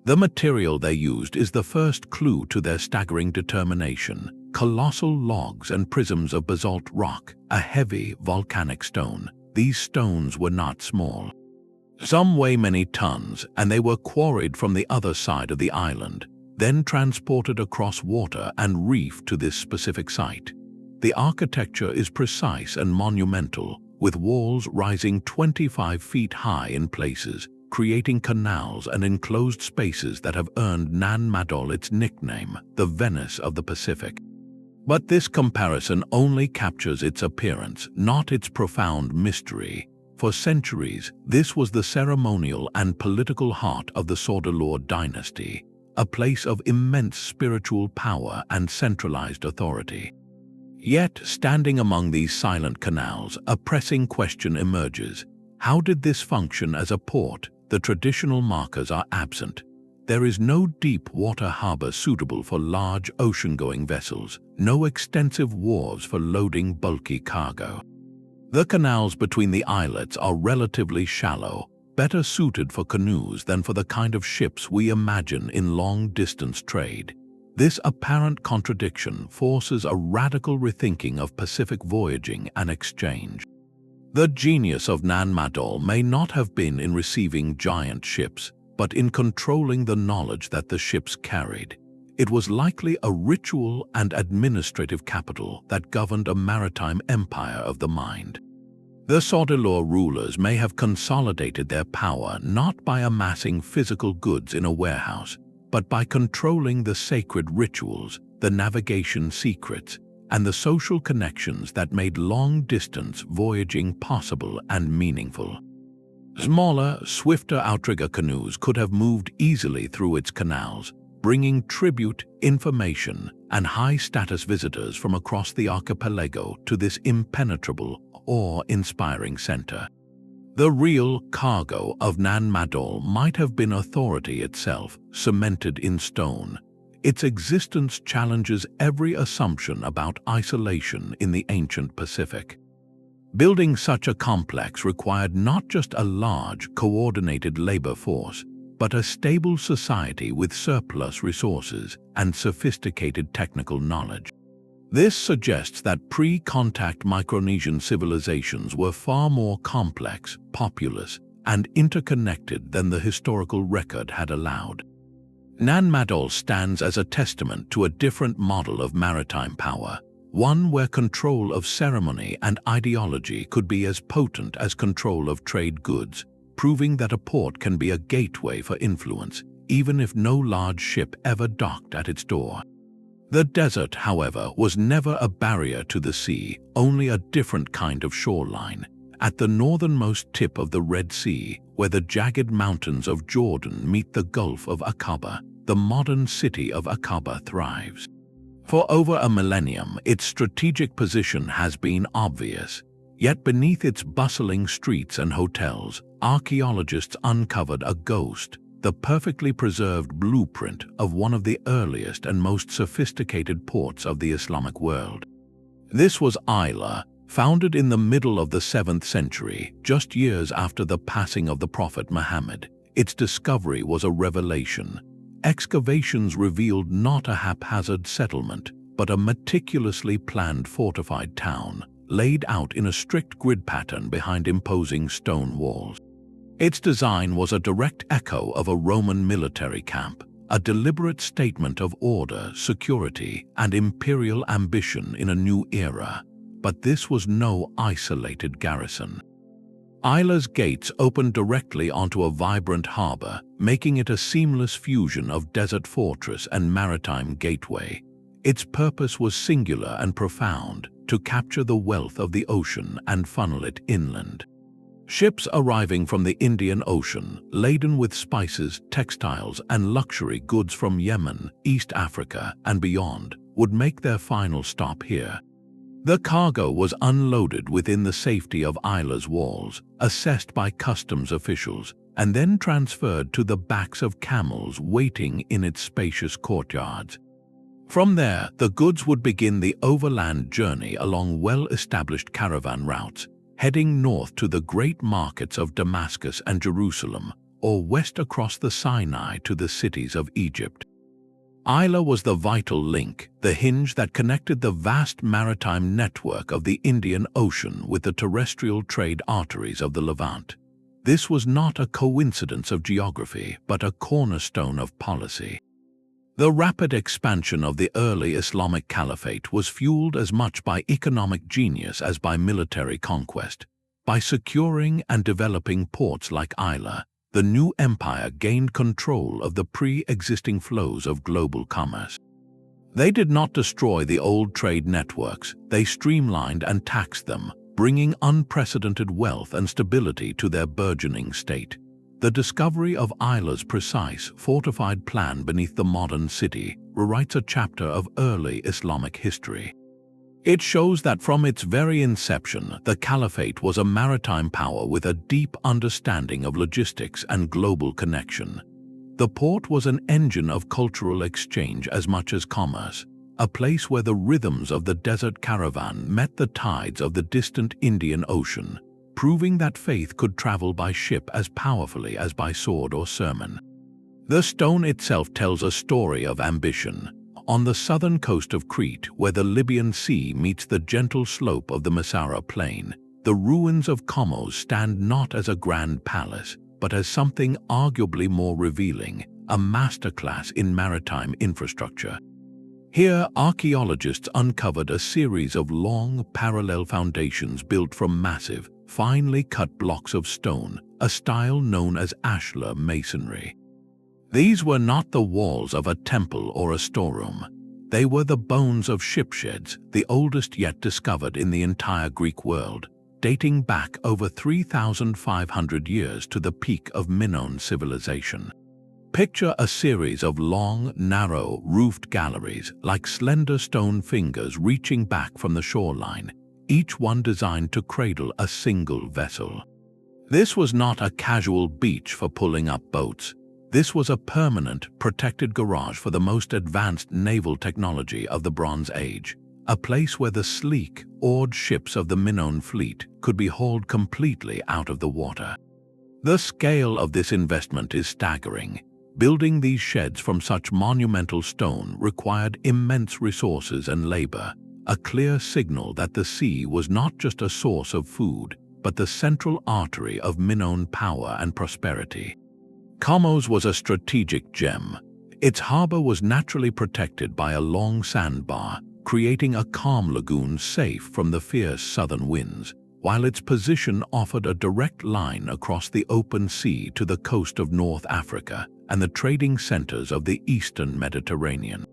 The material they used is the first clue to their staggering determination: colossal logs and prisms of basalt rock, a heavy volcanic stone. These stones were not small. Some weigh many tons, and they were quarried from the other side of the island, then transported across water and reef to this specific site. The architecture is precise and monumental, with walls rising 25 feet high in places, creating canals and enclosed spaces that have earned Nan Madol its nickname, the Venice of the Pacific. But this comparison only captures its appearance, not its profound mystery. For centuries, this was the ceremonial and political heart of the Sodalor dynasty, a place of immense spiritual power and centralized authority. Yet, standing among these silent canals, a pressing question emerges. How did this function as a port? The traditional markers are absent. There is no deep water harbor suitable for large ocean-going vessels, no extensive wharves for loading bulky cargo. The canals between the islets are relatively shallow, better suited for canoes than for the kind of ships we imagine in long-distance trade. This apparent contradiction forces a radical rethinking of Pacific voyaging and exchange. The genius of Nan Madol may not have been in receiving giant ships, but in controlling the knowledge that the ships carried. It was likely a ritual and administrative capital that governed a maritime empire of the mind. The Sodalor rulers may have consolidated their power not by amassing physical goods in a warehouse, but by controlling the sacred rituals, the navigation secrets, and the social connections that made long-distance voyaging possible and meaningful. Smaller, swifter outrigger canoes could have moved easily through its canals, bringing tribute, information, and high-status visitors from across the archipelago to this impenetrable, awe-inspiring center. The real cargo of Nan Madol might have been authority itself, cemented in stone. Its existence challenges every assumption about isolation in the ancient Pacific. Building such a complex required not just a large, coordinated labor force, but a stable society with surplus resources and sophisticated technical knowledge. This suggests that pre-contact Micronesian civilizations were far more complex, populous, and interconnected than the historical record had allowed. Nan Madol stands as a testament to a different model of maritime power, one where control of ceremony and ideology could be as potent as control of trade goods, proving that a port can be a gateway for influence, even if no large ship ever docked at its door. The desert, however, was never a barrier to the sea, only a different kind of shoreline. At the northernmost tip of the Red Sea, where the jagged mountains of Jordan meet the Gulf of Aqaba, the modern city of Aqaba thrives. For over a millennium, its strategic position has been obvious. Yet beneath its bustling streets and hotels, archaeologists uncovered a ghost, the perfectly preserved blueprint of one of the earliest and most sophisticated ports of the Islamic world. This was Ayla, founded in the middle of the 7th century, just years after the passing of the Prophet Muhammad. Its discovery was a revelation. Excavations revealed not a haphazard settlement, but a meticulously planned fortified town, laid out in a strict grid pattern behind imposing stone walls. Its design was a direct echo of a Roman military camp, a deliberate statement of order, security, and imperial ambition in a new era. But this was no isolated garrison. Ayla's gates opened directly onto a vibrant harbor, making it a seamless fusion of desert fortress and maritime gateway. Its purpose was singular and profound: to capture the wealth of the ocean and funnel it inland. Ships arriving from the Indian Ocean, laden with spices, textiles, and luxury goods from Yemen, East Africa, and beyond, would make their final stop here. The cargo was unloaded within the safety of Ayla's walls, assessed by customs officials, and then transferred to the backs of camels waiting in its spacious courtyards. From there, the goods would begin the overland journey along well-established caravan routes, heading north to the great markets of Damascus and Jerusalem, or west across the Sinai to the cities of Egypt. Ayla was the vital link, the hinge that connected the vast maritime network of the Indian Ocean with the terrestrial trade arteries of the Levant. This was not a coincidence of geography, but a cornerstone of policy. The rapid expansion of the early Islamic Caliphate was fueled as much by economic genius as by military conquest. By securing and developing ports like Ayla, the new empire gained control of the pre-existing flows of global commerce. They did not destroy the old trade networks, they streamlined and taxed them, bringing unprecedented wealth and stability to their burgeoning state. The discovery of Ayla's precise, fortified plan beneath the modern city rewrites a chapter of early Islamic history. It shows that from its very inception, the Caliphate was a maritime power with a deep understanding of logistics and global connection. The port was an engine of cultural exchange as much as commerce, a place where the rhythms of the desert caravan met the tides of the distant Indian Ocean, proving that faith could travel by ship as powerfully as by sword or sermon. The stone itself tells a story of ambition. On the southern coast of Crete, where the Libyan Sea meets the gentle slope of the Masara Plain, the ruins of Kommos stand not as a grand palace, but as something arguably more revealing, a masterclass in maritime infrastructure. Here, archaeologists uncovered a series of long, parallel foundations built from massive, finely cut blocks of stone, a style known as ashlar masonry. These were not the walls of a temple or a storeroom. They were the bones of shipsheds, the oldest yet discovered in the entire Greek world, dating back over 3,500 years to the peak of Minoan civilization. Picture a series of long, narrow, roofed galleries like slender stone fingers reaching back from the shoreline, each one designed to cradle a single vessel. This was not a casual beach for pulling up boats. This was a permanent, protected garage for the most advanced naval technology of the Bronze Age, a place where the sleek, oared ships of the Minoan fleet could be hauled completely out of the water. The scale of this investment is staggering. Building these sheds from such monumental stone required immense resources and labor, a clear signal that the sea was not just a source of food, but the central artery of Minoan power and prosperity. Kommos was a strategic gem. Its harbor was naturally protected by a long sandbar, creating a calm lagoon safe from the fierce southern winds, while its position offered a direct line across the open sea to the coast of North Africa and the trading centers of the eastern Mediterranean.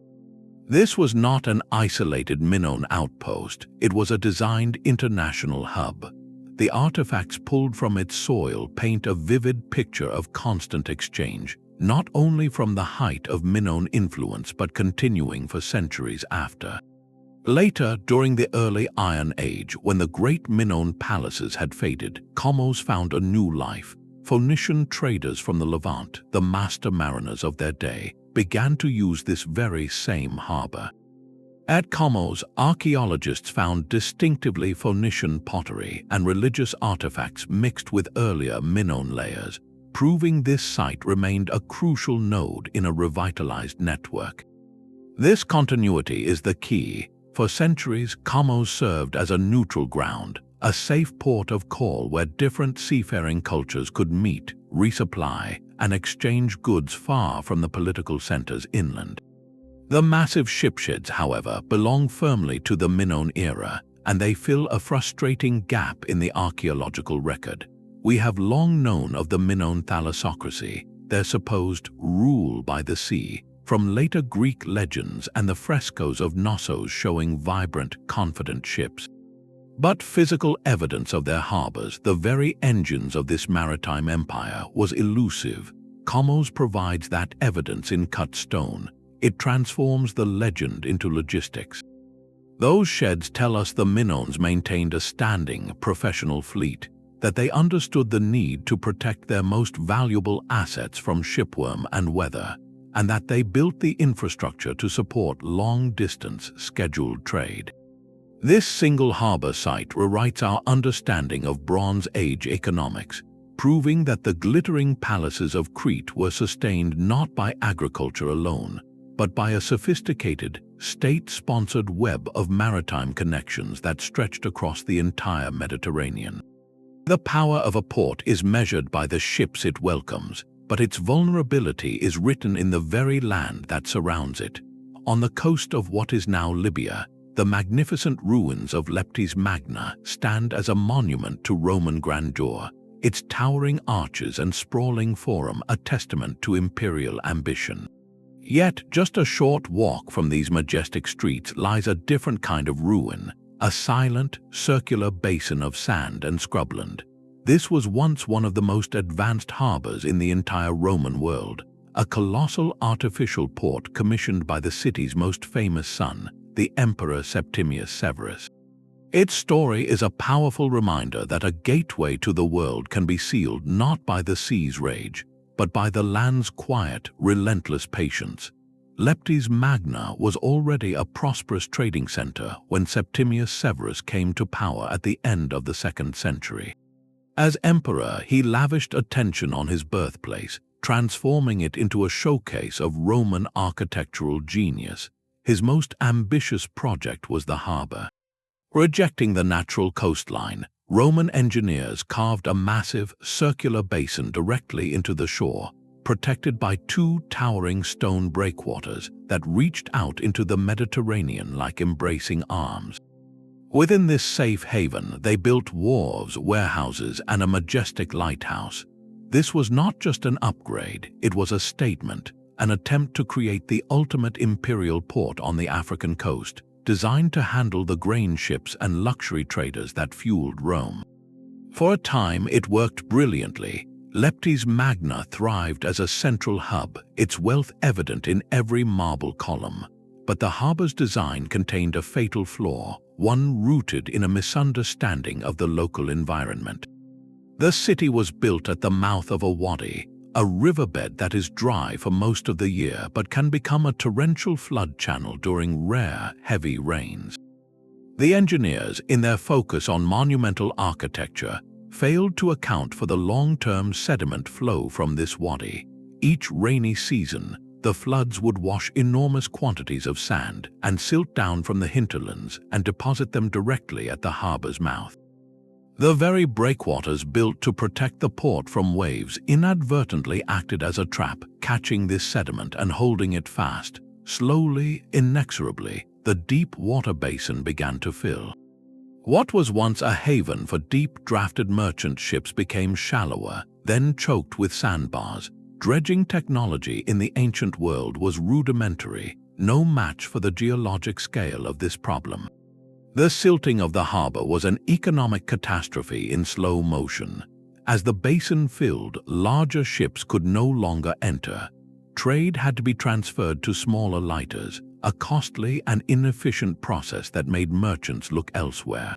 This was not an isolated Minoan outpost, it was a designed international hub. The artifacts pulled from its soil paint a vivid picture of constant exchange, not only from the height of Minoan influence but continuing for centuries after. Later, during the early Iron Age, when the great Minoan palaces had faded, Kommos found a new life. Phoenician traders from the Levant, the master mariners of their day, began to use this very same harbor. At Kommos, archaeologists found distinctively Phoenician pottery and religious artifacts mixed with earlier Minoan layers, proving this site remained a crucial node in a revitalized network. This continuity is the key. For centuries, Kommos served as a neutral ground, a safe port of call where different seafaring cultures could meet, resupply, and exchange goods far from the political centers inland. The massive shipsheds, however, belong firmly to the Minoan era, and they fill a frustrating gap in the archaeological record. We have long known of the Minoan thalassocracy, their supposed rule by the sea, from later Greek legends and the frescoes of Knossos showing vibrant, confident ships. But physical evidence of their harbors, the very engines of this maritime empire, was elusive. Kommos provides that evidence in cut stone. It transforms the legend into logistics. Those sheds tell us the Minoans maintained a standing, professional fleet, that they understood the need to protect their most valuable assets from shipworm and weather, and that they built the infrastructure to support long-distance scheduled trade. This single harbor site rewrites our understanding of Bronze Age economics, proving that the glittering palaces of Crete were sustained not by agriculture alone, but by a sophisticated, state-sponsored web of maritime connections that stretched across the entire Mediterranean. The power of a port is measured by the ships it welcomes, but its vulnerability is written in the very land that surrounds it. On the coast of what is now Libya, the magnificent ruins of Leptis Magna stand as a monument to Roman grandeur, its towering arches and sprawling forum a testament to imperial ambition. Yet, just a short walk from these majestic streets lies a different kind of ruin, a silent, circular basin of sand and scrubland. This was once one of the most advanced harbors in the entire Roman world, a colossal artificial port commissioned by the city's most famous son, the Emperor Septimius Severus. Its story is a powerful reminder that a gateway to the world can be sealed not by the sea's rage, but by the land's quiet, relentless patience. Leptis Magna was already a prosperous trading center when Septimius Severus came to power at the end of the 2nd century. As emperor, he lavished attention on his birthplace, transforming it into a showcase of Roman architectural genius. His most ambitious project was the harbor. Rejecting the natural coastline, Roman engineers carved a massive, circular basin directly into the shore, protected by 2 towering stone breakwaters that reached out into the Mediterranean like embracing arms. Within this safe haven, they built wharves, warehouses, and a majestic lighthouse. This was not just an upgrade, it was a statement, an attempt to create the ultimate imperial port on the African coast, designed to handle the grain ships and luxury traders that fueled Rome. For a time, it worked brilliantly. Leptis Magna thrived as a central hub, its wealth evident in every marble column. But the harbor's design contained a fatal flaw, one rooted in a misunderstanding of the local environment. The city was built at the mouth of a wadi, a riverbed that is dry for most of the year but can become a torrential flood channel during rare, heavy rains. The engineers, in their focus on monumental architecture, failed to account for the long-term sediment flow from this wadi. Each rainy season, the floods would wash enormous quantities of sand and silt down from the hinterlands and deposit them directly at the harbor's mouth. The very breakwaters built to protect the port from waves inadvertently acted as a trap, catching this sediment and holding it fast. Slowly, inexorably, the deep water basin began to fill. What was once a haven for deep-drafted merchant ships became shallower, then choked with sandbars. Dredging technology in the ancient world was rudimentary, no match for the geologic scale of this problem. The silting of the harbor was an economic catastrophe in slow motion. As the basin filled, larger ships could no longer enter. Trade had to be transferred to smaller lighters, a costly and inefficient process that made merchants look elsewhere.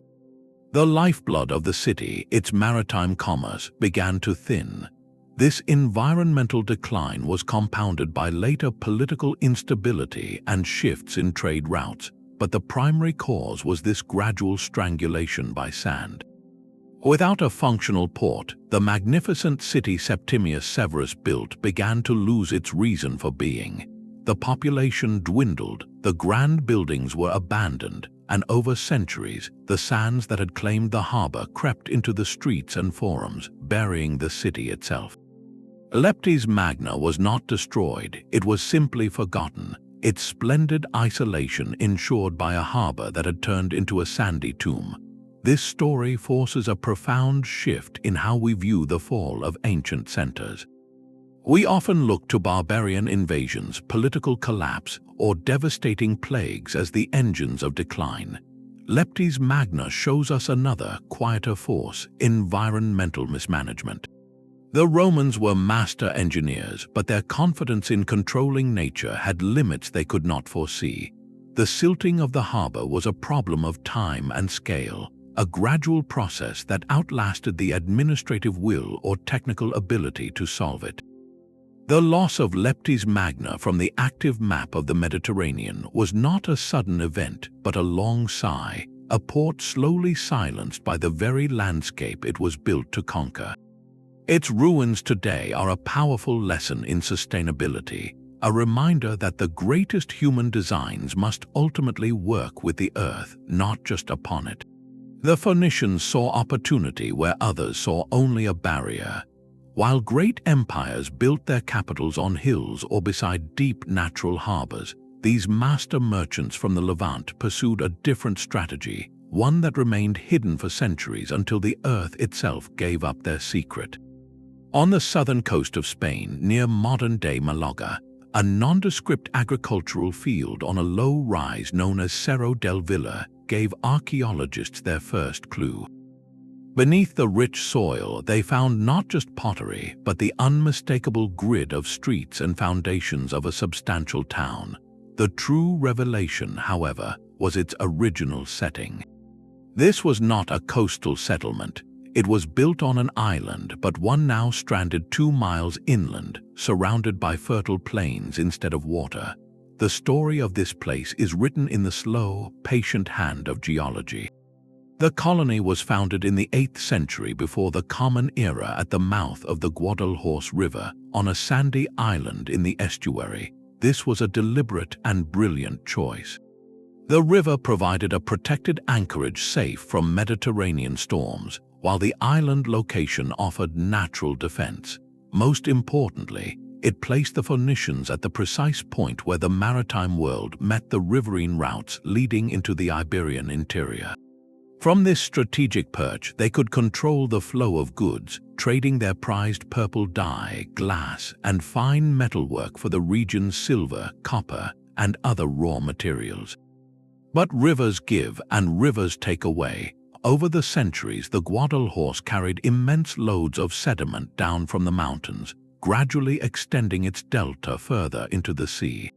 The lifeblood of the city, its maritime commerce, began to thin. This environmental decline was compounded by later political instability and shifts in trade routes, but the primary cause was this gradual strangulation by sand. Without a functional port, the magnificent city Septimius Severus built began to lose its reason for being. The population dwindled, the grand buildings were abandoned, and over centuries, the sands that had claimed the harbor crept into the streets and forums, burying the city itself. Leptis Magna was not destroyed, it was simply forgotten, its splendid isolation ensured by a harbor that had turned into a sandy tomb. This story forces a profound shift in how we view the fall of ancient centers. We often look to barbarian invasions, political collapse, or devastating plagues as the engines of decline. Leptis Magna shows us another, quieter force: environmental mismanagement. The Romans were master engineers, but their confidence in controlling nature had limits they could not foresee. The silting of the harbor was a problem of time and scale, a gradual process that outlasted the administrative will or technical ability to solve it. The loss of Leptis Magna from the active map of the Mediterranean was not a sudden event, but a long sigh, a port slowly silenced by the very landscape it was built to conquer. Its ruins today are a powerful lesson in sustainability, a reminder that the greatest human designs must ultimately work with the earth, not just upon it. The Phoenicians saw opportunity where others saw only a barrier. While great empires built their capitals on hills or beside deep natural harbors, these master merchants from the Levant pursued a different strategy, one that remained hidden for centuries until the earth itself gave up their secret. On the southern coast of Spain, near modern-day Malaga, a nondescript agricultural field on a low rise known as Cerro del Villa gave archaeologists their first clue. Beneath the rich soil, they found not just pottery, but the unmistakable grid of streets and foundations of a substantial town. The true revelation, however, was its original setting. This was not a coastal settlement. It was built on an island, but one now stranded 2 miles inland, surrounded by fertile plains instead of water. The story of this place is written in the slow, patient hand of geology. The colony was founded in the 8th century before the Common Era at the mouth of the Guadalhorce River, on a sandy island in the estuary. This was a deliberate and brilliant choice. The river provided a protected anchorage safe from Mediterranean storms, while the island location offered natural defense. Most importantly, it placed the Phoenicians at the precise point where the maritime world met the riverine routes leading into the Iberian interior. From this strategic perch, they could control the flow of goods, trading their prized purple dye, glass, and fine metalwork for the region's silver, copper, and other raw materials. But rivers give and rivers take away. Over the centuries, the Guadalhorce carried immense loads of sediment down from the mountains, gradually extending its delta further into the sea.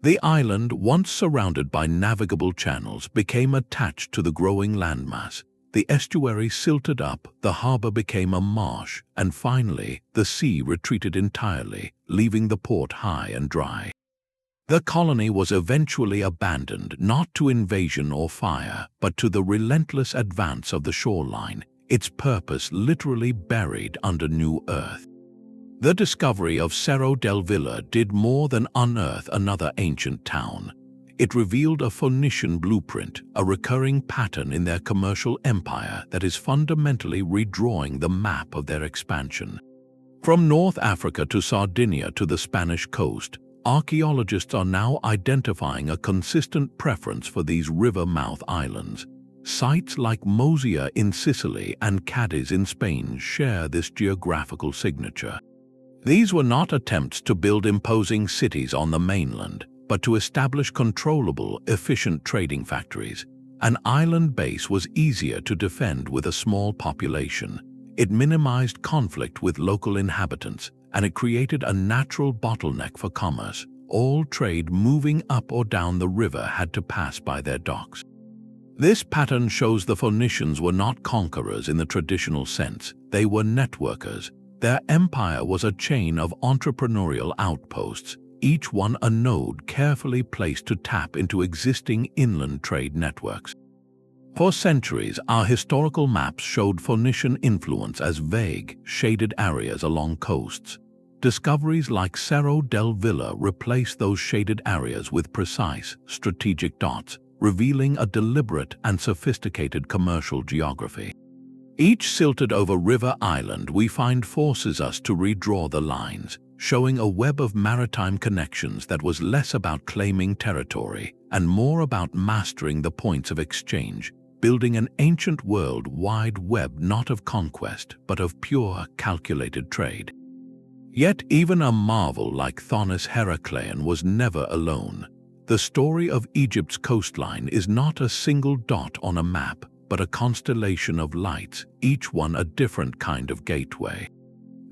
The island, once surrounded by navigable channels, became attached to the growing landmass. The estuary silted up, the harbor became a marsh, and finally, the sea retreated entirely, leaving the port high and dry. The colony was eventually abandoned, not to invasion or fire, but to the relentless advance of the shoreline, its purpose literally buried under new earth. The discovery of Cerro del Villa did more than unearth another ancient town. It revealed a Phoenician blueprint, a recurring pattern in their commercial empire that is fundamentally redrawing the map of their expansion. From North Africa to Sardinia to the Spanish coast, archaeologists are now identifying a consistent preference for these river mouth islands. Sites like Mosia in Sicily and Cadiz in Spain share this geographical signature. These were not attempts to build imposing cities on the mainland, but to establish controllable, efficient trading factories. An island base was easier to defend with a small population. It minimized conflict with local inhabitants, and it created a natural bottleneck for commerce. All trade moving up or down the river had to pass by their docks. This pattern shows the Phoenicians were not conquerors in the traditional sense. They were networkers. Their empire was a chain of entrepreneurial outposts, each one a node carefully placed to tap into existing inland trade networks. For centuries, our historical maps showed Phoenician influence as vague, shaded areas along coasts. Discoveries like Cerro del Villa replaced those shaded areas with precise, strategic dots, revealing a deliberate and sophisticated commercial geography. Each silted over river island we find forces us to redraw the lines, showing a web of maritime connections that was less about claiming territory and more about mastering the points of exchange, building an ancient world-wide web not of conquest but of pure, calculated trade. Yet even a marvel like Thonis-Heracleion was never alone. The story of Egypt's coastline is not a single dot on a map, but a constellation of lights, each one a different kind of gateway.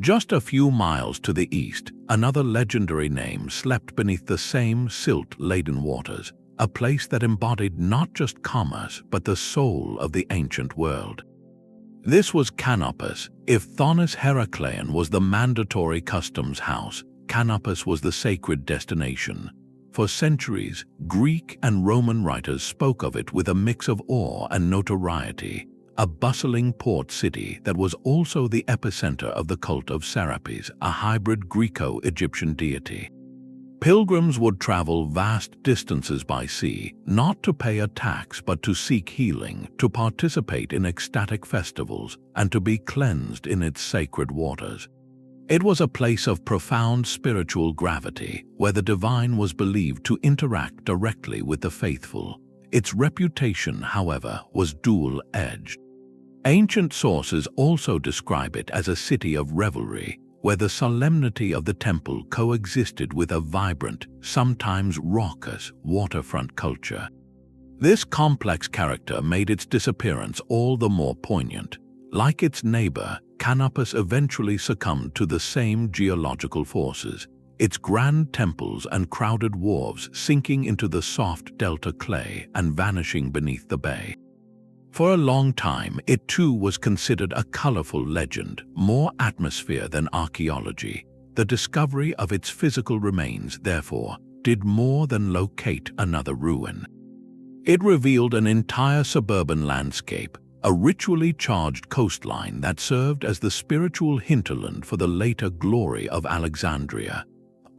Just a few miles to the east, another legendary name slept beneath the same silt-laden waters, a place that embodied not just commerce but the soul of the ancient world. This was Canopus. If Thonis-Heracleion was the mandatory customs house, Canopus was the sacred destination. For centuries, Greek and Roman writers spoke of it with a mix of awe and notoriety, a bustling port city that was also the epicenter of the cult of Serapis, a hybrid Greco-Egyptian deity. Pilgrims would travel vast distances by sea, not to pay a tax but to seek healing, to participate in ecstatic festivals, and to be cleansed in its sacred waters. It was a place of profound spiritual gravity, where the divine was believed to interact directly with the faithful. Its reputation, however, was dual-edged. Ancient sources also describe it as a city of revelry, where the solemnity of the temple coexisted with a vibrant, sometimes raucous, waterfront culture. This complex character made its disappearance all the more poignant. Like its neighbor, Canopus eventually succumbed to the same geological forces, its grand temples and crowded wharves sinking into the soft delta clay and vanishing beneath the bay. For a long time, it too was considered a colorful legend, more atmosphere than archaeology. The discovery of its physical remains, therefore, did more than locate another ruin. It revealed an entire suburban landscape, a ritually charged coastline that served as the spiritual hinterland for the later glory of Alexandria.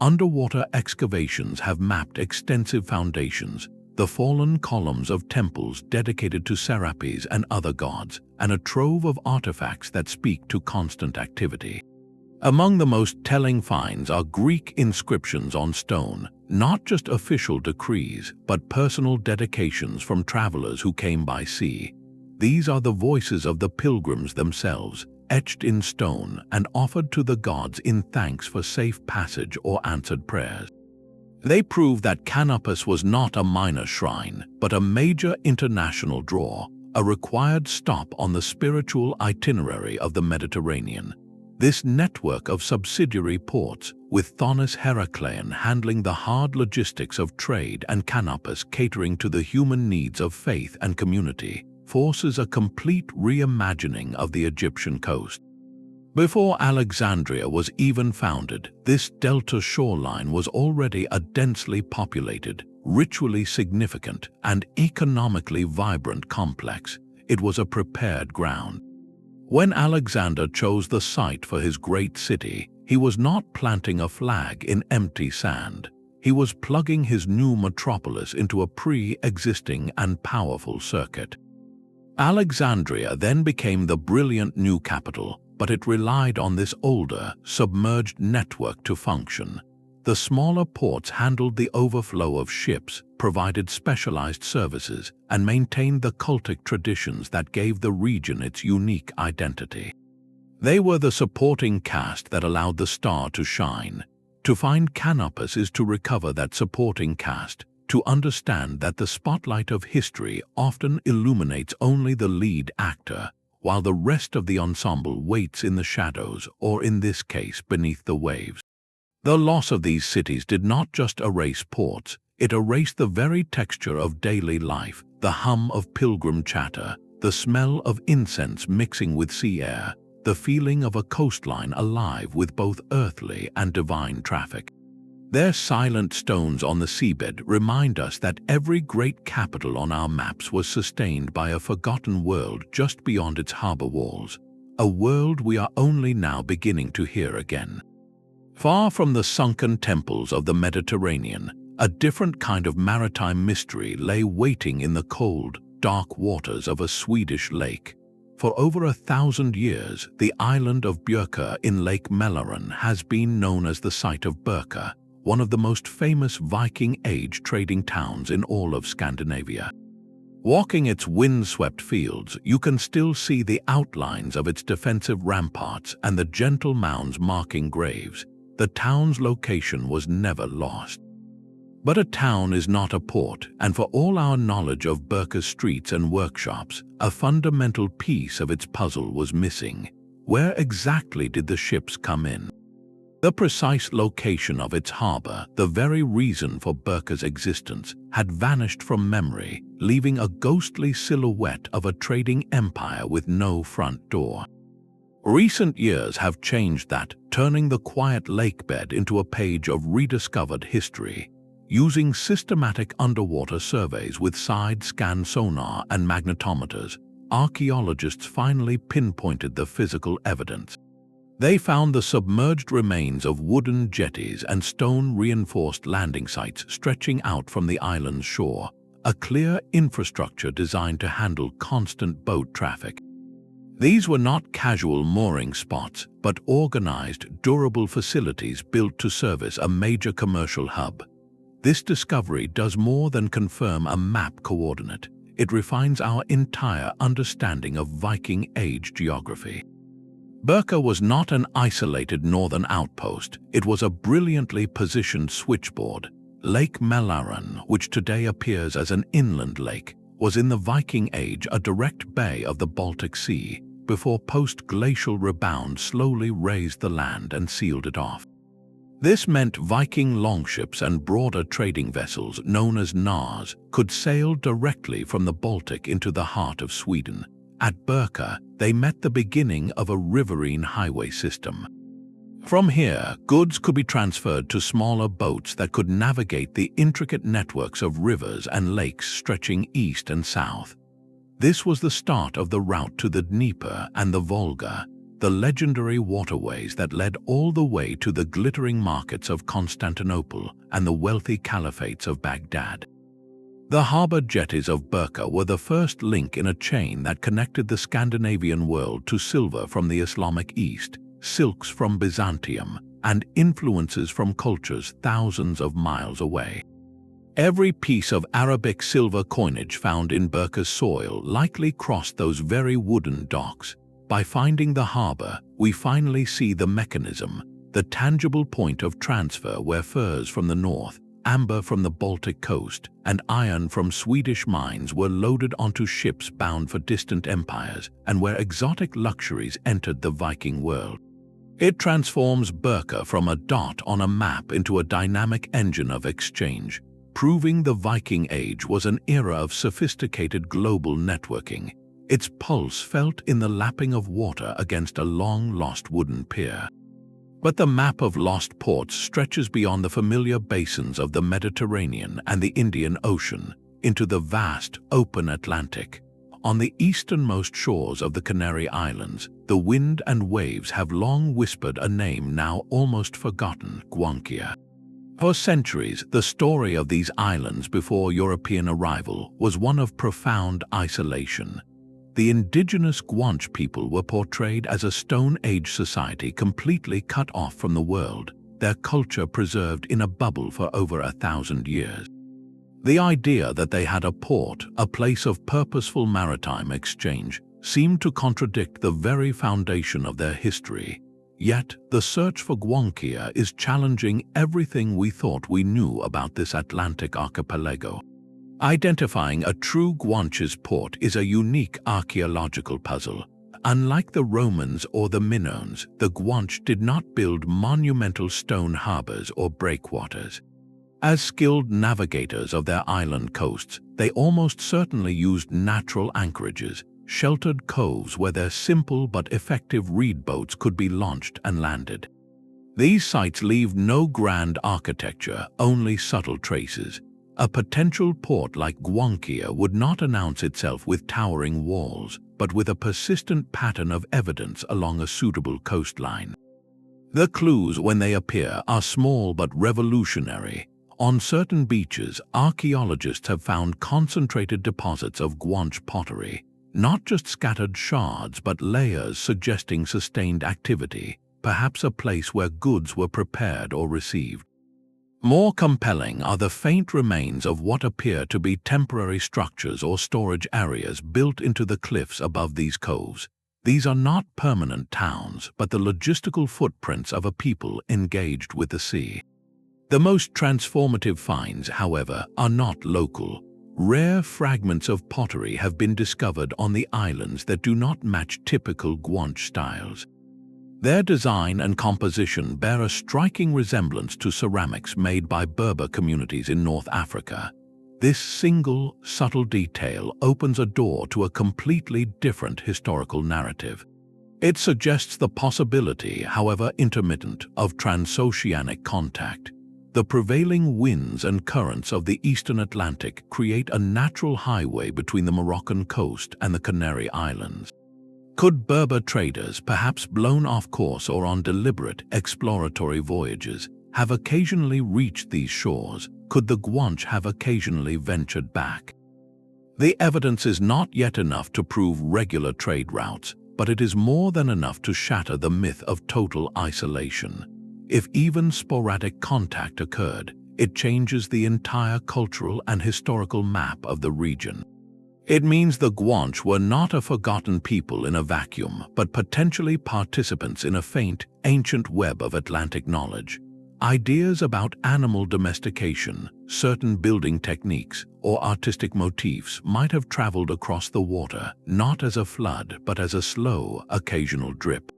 Underwater excavations have mapped extensive foundations, the fallen columns of temples dedicated to Serapis and other gods, and a trove of artifacts that speak to constant activity. Among the most telling finds are Greek inscriptions on stone, not just official decrees, but personal dedications from travelers who came by sea. These are the voices of the pilgrims themselves, etched in stone and offered to the gods in thanks for safe passage or answered prayers. They prove that Canopus was not a minor shrine, but a major international draw, a required stop on the spiritual itinerary of the Mediterranean. This network of subsidiary ports, with Thonis-Heracleion handling the hard logistics of trade and Canopus catering to the human needs of faith and community, forces a complete reimagining of the Egyptian coast. Before Alexandria was even founded, this delta shoreline was already a densely populated, ritually significant, and economically vibrant complex. It was a prepared ground. When Alexander chose the site for his great city, he was not planting a flag in empty sand. He was plugging his new metropolis into a pre-existing and powerful circuit. Alexandria then became the brilliant new capital, but it relied on this older, submerged network to function. The smaller ports handled the overflow of ships, provided specialized services, and maintained the cultic traditions that gave the region its unique identity. They were the supporting cast that allowed the star to shine. To find Canopus is to recover that supporting cast, to understand that the spotlight of history often illuminates only the lead actor, while the rest of the ensemble waits in the shadows, or in this case beneath the waves. The loss of these cities did not just erase ports, it erased the very texture of daily life, the hum of pilgrim chatter, the smell of incense mixing with sea air, the feeling of a coastline alive with both earthly and divine traffic. Their silent stones on the seabed remind us that every great capital on our maps was sustained by a forgotten world just beyond its harbor walls, a world we are only now beginning to hear again. Far from the sunken temples of the Mediterranean, a different kind of maritime mystery lay waiting in the cold, dark waters of a Swedish lake. For over 1,000 years, the island of Björka in Lake Mälaren has been known as the site of Burka, one of the most famous Viking Age trading towns in all of Scandinavia. Walking its wind-swept fields, you can still see the outlines of its defensive ramparts and the gentle mounds marking graves. The town's location was never lost. But a town is not a port, and for all our knowledge of Burka's streets and workshops, a fundamental piece of its puzzle was missing. Where exactly did the ships come in? The precise location of its harbor, the very reason for Burka's existence, had vanished from memory, leaving a ghostly silhouette of a trading empire with no front door. Recent years have changed that, turning the quiet lakebed into a page of rediscovered history. Using systematic underwater surveys with side-scan sonar and magnetometers, archaeologists finally pinpointed the physical evidence. They found the submerged remains of wooden jetties and stone-reinforced landing sites stretching out from the island's shore, a clear infrastructure designed to handle constant boat traffic. These were not casual mooring spots, but organized, durable facilities built to service a major commercial hub. This discovery does more than confirm a map coordinate. It refines our entire understanding of Viking Age geography. Burka was not an isolated northern outpost. It was a brilliantly positioned switchboard. Lake Mälaren, which today appears as an inland lake, was in the Viking Age a direct bay of the Baltic Sea, before post-glacial rebound slowly raised the land and sealed it off. This meant Viking longships and broader trading vessels, known as nars, could sail directly from the Baltic into the heart of Sweden. At Burka, they met the beginning of a riverine highway system. From here, goods could be transferred to smaller boats that could navigate the intricate networks of rivers and lakes stretching east and south. This was the start of the route to the Dnieper and the Volga, the legendary waterways that led all the way to the glittering markets of Constantinople and the wealthy caliphates of Baghdad. The harbor jetties of Burka were the first link in a chain that connected the Scandinavian world to silver from the Islamic East, silks from Byzantium, and influences from cultures thousands of miles away. Every piece of Arabic silver coinage found in Burka's soil likely crossed those very wooden docks. By finding the harbor, we finally see the mechanism, the tangible point of transfer where furs from the north, amber from the Baltic coast, and iron from Swedish mines were loaded onto ships bound for distant empires, and where exotic luxuries entered the Viking world. It transforms Burka from a dot on a map into a dynamic engine of exchange, proving the Viking Age was an era of sophisticated global networking. Its pulse felt in the lapping of water against a long-lost wooden pier. But the map of lost ports stretches beyond the familiar basins of the Mediterranean and the Indian Ocean into the vast, open Atlantic. On the easternmost shores of the Canary Islands, the wind and waves have long whispered a name now almost forgotten: Guankia. For centuries, the story of these islands before European arrival was one of profound isolation. The indigenous Guanche people were portrayed as a Stone Age society completely cut off from the world. their culture preserved in a bubble for over 1,000 years. The idea that they had a port, a place of purposeful maritime exchange, seemed to contradict the very foundation of their history. Yet, the search for Guancia is challenging everything we thought we knew about this Atlantic archipelago. Identifying a true Guanches port is a unique archaeological puzzle. Unlike the Romans or the Minoans, the Guanche did not build monumental stone harbors or breakwaters. As skilled navigators of their island coasts, they almost certainly used natural anchorages, sheltered coves where their simple but effective reed boats could be launched and landed. These sites leave no grand architecture, only subtle traces. A potential port like Guancia would not announce itself with towering walls, but with a persistent pattern of evidence along a suitable coastline. The clues, when they appear, are small but revolutionary. On certain beaches, archaeologists have found concentrated deposits of Guanche pottery, not just scattered shards but layers suggesting sustained activity, perhaps a place where goods were prepared or received. More compelling are the faint remains of what appear to be temporary structures or storage areas built into the cliffs above these coves. These are not permanent towns, but the logistical footprints of a people engaged with the sea. The most transformative finds, however, are not local. Rare fragments of pottery have been discovered on the islands that do not match typical Guanche styles. Their design and composition bear a striking resemblance to ceramics made by Berber communities in North Africa. This single, subtle detail opens a door to a completely different historical narrative. It suggests the possibility, however intermittent, of transoceanic contact. The prevailing winds and currents of the eastern Atlantic create a natural highway between the Moroccan coast and the Canary Islands. Could Berber traders, perhaps blown off course or on deliberate exploratory voyages, have occasionally reached these shores? Could the Guanche have occasionally ventured back? The evidence is not yet enough to prove regular trade routes, but it is more than enough to shatter the myth of total isolation. If even sporadic contact occurred, it changes the entire cultural and historical map of the region. It means the Guanche were not a forgotten people in a vacuum, but potentially participants in a faint, ancient web of Atlantic knowledge. Ideas about animal domestication, certain building techniques, or artistic motifs might have traveled across the water, not as a flood, but as a slow, occasional drip.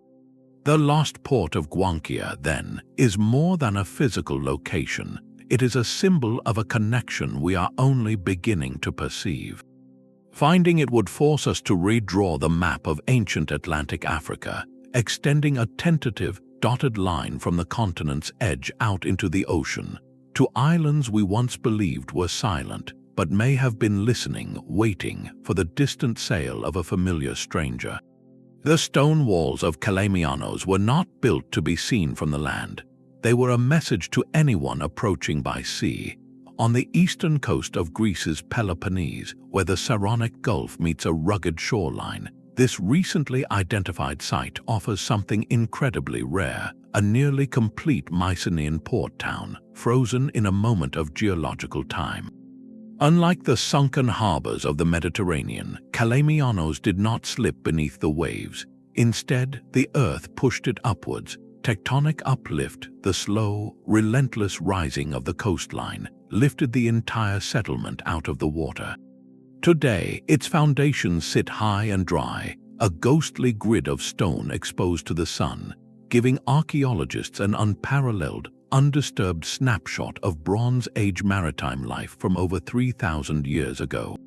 The lost port of Guancia, then, is more than a physical location. It is a symbol of a connection we are only beginning to perceive. Finding it would force us to redraw the map of ancient Atlantic Africa, extending a tentative, dotted line from the continent's edge out into the ocean, to islands we once believed were silent, but may have been listening, waiting for the distant sail of a familiar stranger. The stone walls of Kalamianos were not built to be seen from the land. They were a message to anyone approaching by sea. On the eastern coast of Greece's Peloponnese, where the Saronic Gulf meets a rugged shoreline, this recently identified site offers something incredibly rare, a nearly complete Mycenaean port town, frozen in a moment of geological time. Unlike the sunken harbors of the Mediterranean, Kalamianos did not slip beneath the waves. Instead, the earth pushed it upwards. Tectonic uplift, the slow, relentless rising of the coastline, lifted the entire settlement out of the water. Today, its foundations sit high and dry, a ghostly grid of stone exposed to the sun, giving archaeologists an unparalleled, undisturbed snapshot of Bronze Age maritime life from over 3,000 years ago.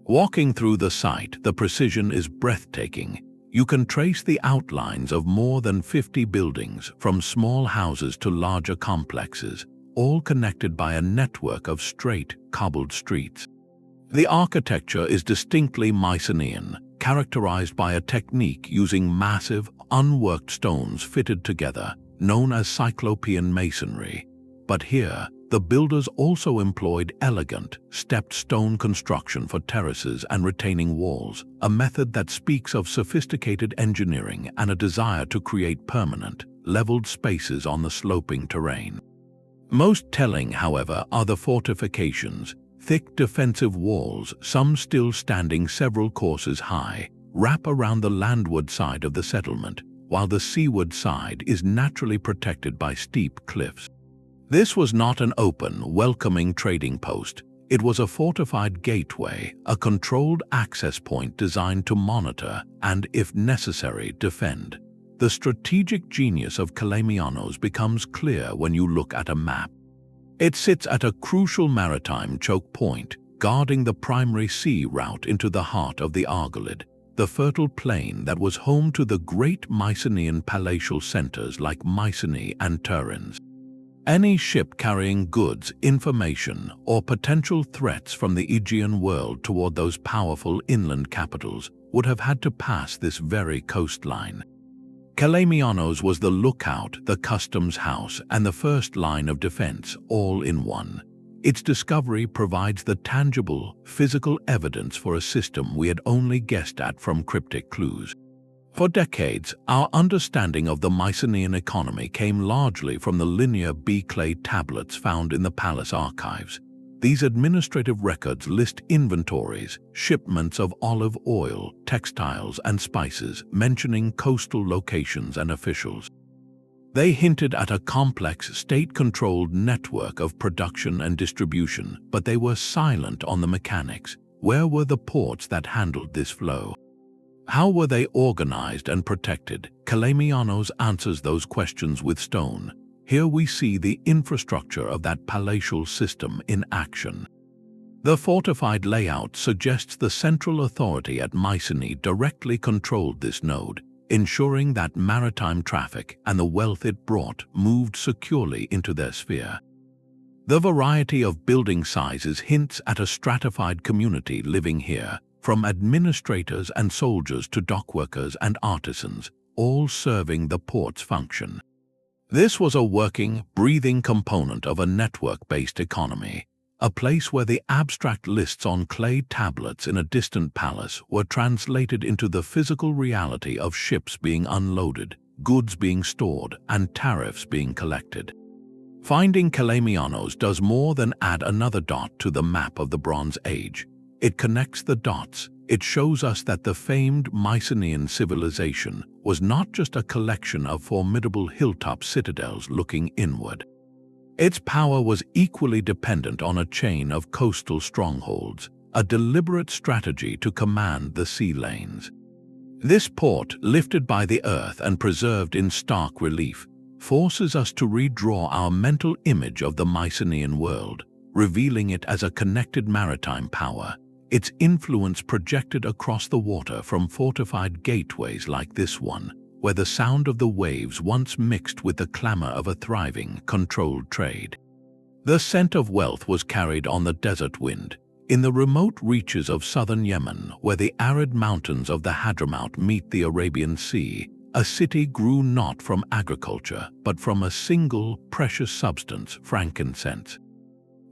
Walking through the site, the precision is breathtaking. You can trace the outlines of more than 50 buildings, from small houses to larger complexes, all connected by a network of straight, cobbled streets. The architecture is distinctly Mycenaean, characterized by a technique using massive, unworked stones fitted together, known as Cyclopean masonry. But here, the builders also employed elegant, stepped stone construction for terraces and retaining walls, a method that speaks of sophisticated engineering and a desire to create permanent, leveled spaces on the sloping terrain. Most telling, however, are the fortifications, thick defensive walls, some still standing several courses high, wrap around the landward side of the settlement, while the seaward side is naturally protected by steep cliffs. This was not an open, welcoming trading post. It was a fortified gateway, a controlled access point designed to monitor and, if necessary, defend. The strategic genius of Kalamianos becomes clear when you look at a map. It sits at a crucial maritime choke point, guarding the primary sea route into the heart of the Argolid, the fertile plain that was home to the great Mycenaean palatial centers like Mycenae and Tiryns. Any ship carrying goods, information, or potential threats from the Aegean world toward those powerful inland capitals would have had to pass this very coastline. Kalamianos was the lookout, the customs house, and the first line of defense, all in one. Its discovery provides the tangible, physical evidence for a system we had only guessed at from cryptic clues. For decades, our understanding of the Mycenaean economy came largely from the linear B-clay tablets found in the palace archives. These administrative records list inventories, shipments of olive oil, textiles, and spices, mentioning coastal locations and officials. They hinted at a complex, state-controlled network of production and distribution, but they were silent on the mechanics. Where were the ports that handled this flow? How were they organized and protected? Kalamianos answers those questions with stone. Here we see the infrastructure of that palatial system in action. The fortified layout suggests the central authority at Mycenae directly controlled this node, ensuring that maritime traffic and the wealth it brought moved securely into their sphere. The variety of building sizes hints at a stratified community living here, from administrators and soldiers to dockworkers and artisans, all serving the port's function. This was a working, breathing component of a network-based economy, a place where the abstract lists on clay tablets in a distant palace were translated into the physical reality of ships being unloaded, goods being stored, and tariffs being collected. Finding Kalamianos does more than add another dot to the map of the Bronze Age. It connects the dots. It shows us that the famed Mycenaean civilization was not just a collection of formidable hilltop citadels looking inward. Its power was equally dependent on a chain of coastal strongholds, a deliberate strategy to command the sea lanes. This port, lifted by the earth and preserved in stark relief, forces us to redraw our mental image of the Mycenaean world, revealing it as a connected maritime power, its influence projected across the water from fortified gateways like this one, where the sound of the waves once mixed with the clamor of a thriving, controlled trade. The scent of wealth was carried on the desert wind. In the remote reaches of southern Yemen, where the arid mountains of the Hadramaut meet the Arabian Sea, a city grew not from agriculture, but from a single, precious substance, frankincense.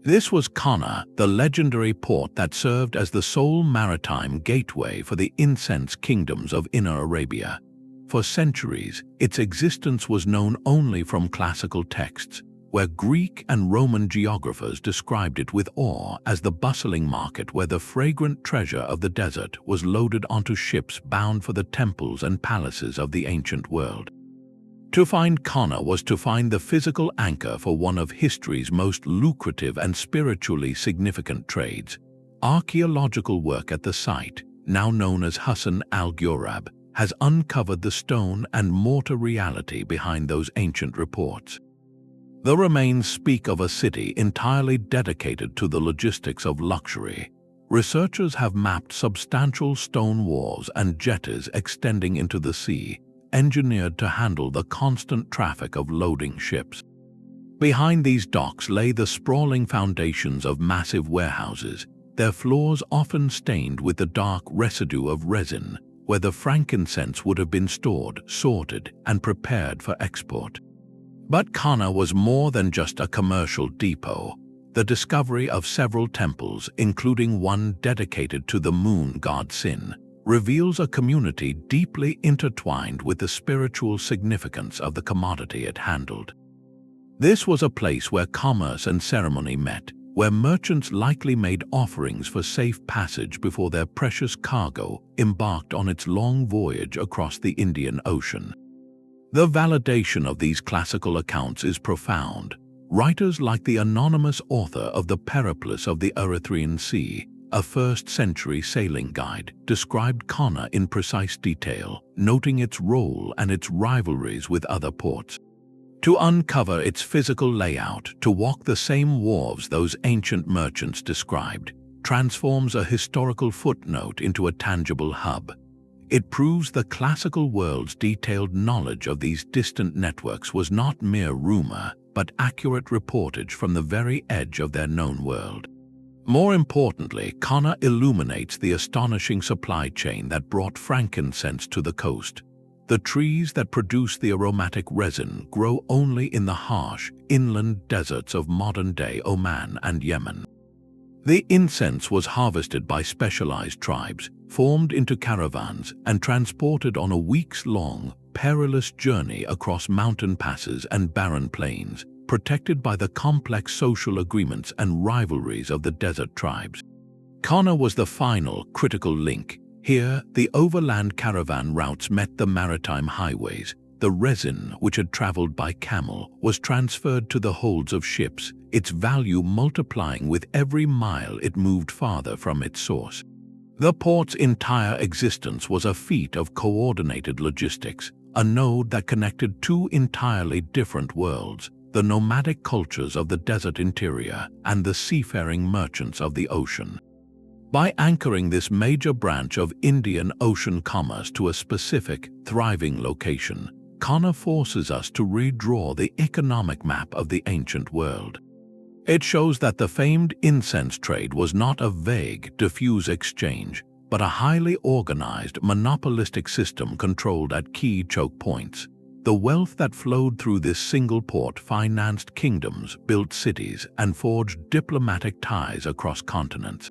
This was Qana, the legendary port that served as the sole maritime gateway for the incense kingdoms of Inner Arabia. For centuries, its existence was known only from classical texts, where Greek and Roman geographers described it with awe as the bustling market where the fragrant treasure of the desert was loaded onto ships bound for the temples and palaces of the ancient world. To find Qana was to find the physical anchor for one of history's most lucrative and spiritually significant trades. Archaeological work at the site, now known as Hassan al-Ghurab, has uncovered the stone and mortar reality behind those ancient reports. The remains speak of a city entirely dedicated to the logistics of luxury. Researchers have mapped substantial stone wharves and jetties extending into the sea, engineered to handle the constant traffic of loading ships. Behind these docks lay the sprawling foundations of massive warehouses, their floors often stained with the dark residue of resin, where the frankincense would have been stored, sorted, and prepared for export. But Qana was more than just a commercial depot. The discovery of several temples, including one dedicated to the moon god Sin, reveals a community deeply intertwined with the spiritual significance of the commodity it handled. This was a place where commerce and ceremony met, where merchants likely made offerings for safe passage before their precious cargo embarked on its long voyage across the Indian Ocean. The validation of these classical accounts is profound. Writers like the anonymous author of The Periplus of the Erythraean Sea, a 1st-century sailing guide, described Qana in precise detail, noting its role and its rivalries with other ports. To uncover its physical layout, to walk the same wharves those ancient merchants described, transforms a historical footnote into a tangible hub. It proves the classical world's detailed knowledge of these distant networks was not mere rumor, but accurate reportage from the very edge of their known world. More importantly, Qana illuminates the astonishing supply chain that brought frankincense to the coast. The trees that produce the aromatic resin grow only in the harsh, inland deserts of modern-day Oman and Yemen. The incense was harvested by specialized tribes, formed into caravans, and transported on a weeks-long, perilous journey across mountain passes and barren plains, protected by the complex social agreements and rivalries of the desert tribes. Qana was the final, critical link. Here, the overland caravan routes met the maritime highways. The resin, which had traveled by camel, was transferred to the holds of ships, its value multiplying with every mile it moved farther from its source. The port's entire existence was a feat of coordinated logistics, a node that connected two entirely different worlds, the nomadic cultures of the desert interior and the seafaring merchants of the ocean. By anchoring this major branch of Indian Ocean commerce to a specific, thriving location, Qana forces us to redraw the economic map of the ancient world. It shows that the famed incense trade was not a vague, diffuse exchange, but a highly organized, monopolistic system controlled at key choke points. The wealth that flowed through this single port financed kingdoms, built cities, and forged diplomatic ties across continents.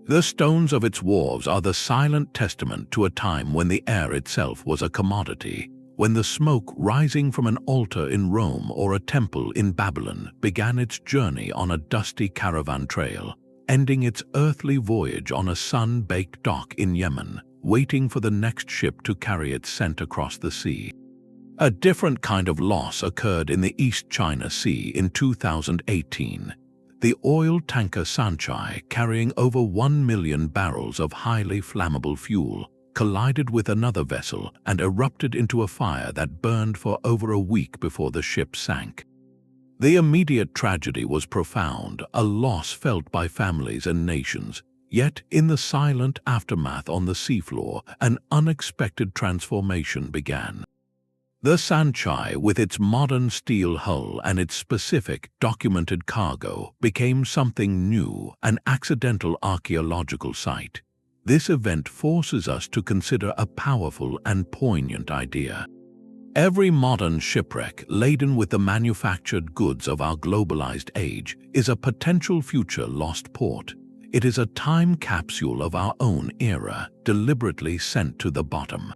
The stones of its wharves are the silent testament to a time when the air itself was a commodity, when the smoke rising from an altar in Rome or a temple in Babylon began its journey on a dusty caravan trail, ending its earthly voyage on a sun-baked dock in Yemen, waiting for the next ship to carry its scent across the sea. A different kind of loss occurred in the East China Sea in 2018. The oil tanker Sanchai, carrying over 1 million barrels of highly flammable fuel, collided with another vessel and erupted into a fire that burned for over a week before the ship sank. The immediate tragedy was profound, a loss felt by families and nations. Yet, in the silent aftermath on the seafloor, an unexpected transformation began. The Sanchai, with its modern steel hull and its specific, documented cargo, became something new, an accidental archaeological site. This event forces us to consider a powerful and poignant idea. Every modern shipwreck, laden with the manufactured goods of our globalized age, is a potential future lost port. It is a time capsule of our own era, deliberately sent to the bottom.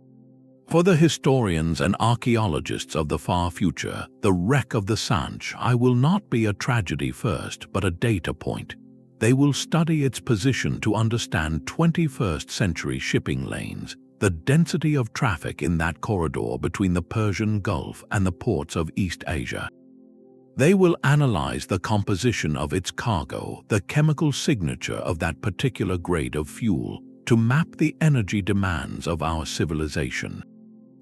For the historians and archaeologists of the far future, the wreck of the Sanchai will not be a tragedy first, but a data point. They will study its position to understand 21st century shipping lanes, the density of traffic in that corridor between the Persian Gulf and the ports of East Asia. They will analyze the composition of its cargo, the chemical signature of that particular grade of fuel, to map the energy demands of our civilization.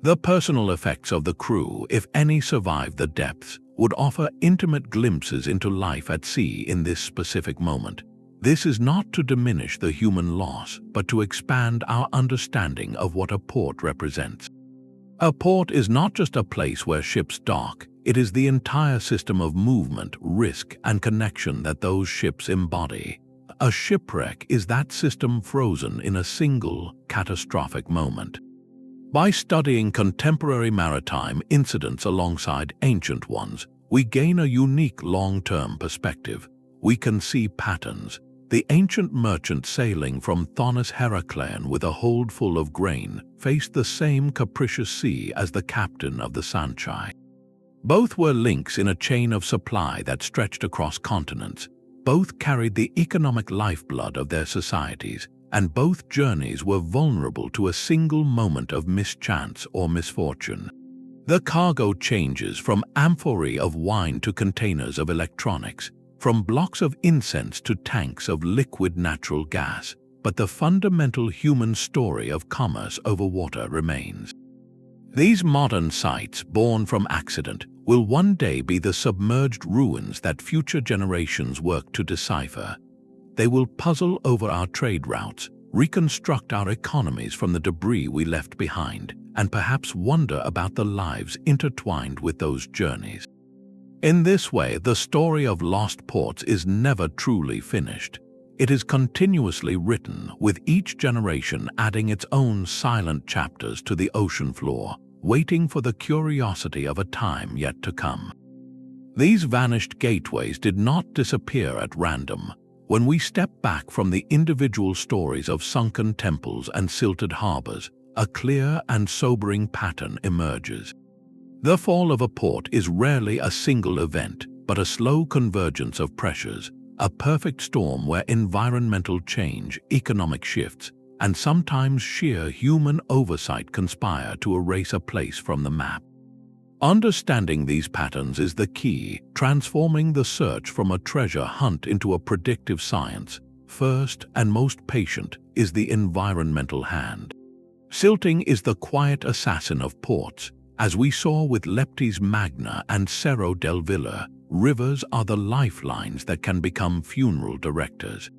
The personal effects of the crew, if any survived the depths, would offer intimate glimpses into life at sea in this specific moment. This is not to diminish the human loss, but to expand our understanding of what a port represents. A port is not just a place where ships dock, it is the entire system of movement, risk, and connection that those ships embody. A shipwreck is that system frozen in a single, catastrophic moment. By studying contemporary maritime incidents alongside ancient ones, we gain a unique long-term perspective. We can see patterns, The ancient merchant sailing from Thonis-Heracleion with a hold full of grain faced the same capricious sea as the captain of the Sanchai. Both were links in a chain of supply that stretched across continents. Both carried the economic lifeblood of their societies, and both journeys were vulnerable to a single moment of mischance or misfortune. The cargo changes from amphorae of wine to containers of electronics, from blocks of incense to tanks of liquid natural gas, but the fundamental human story of commerce over water remains. These modern sites, born from accident, will one day be the submerged ruins that future generations work to decipher. They will puzzle over our trade routes, reconstruct our economies from the debris we left behind, and perhaps wonder about the lives intertwined with those journeys. In this way, the story of lost ports is never truly finished. It is continuously written, with each generation adding its own silent chapters to the ocean floor, waiting for the curiosity of a time yet to come. These vanished gateways did not disappear at random. When we step back from the individual stories of sunken temples and silted harbors, a clear and sobering pattern emerges. The fall of a port is rarely a single event, but a slow convergence of pressures, a perfect storm where environmental change, economic shifts, and sometimes sheer human oversight conspire to erase a place from the map. Understanding these patterns is the key, transforming the search from a treasure hunt into a predictive science. First and most patient is the environmental hand. Silting is the quiet assassin of ports. As we saw with Leptis Magna and Cerro del Villa, rivers are the lifelines that can become funeral directors.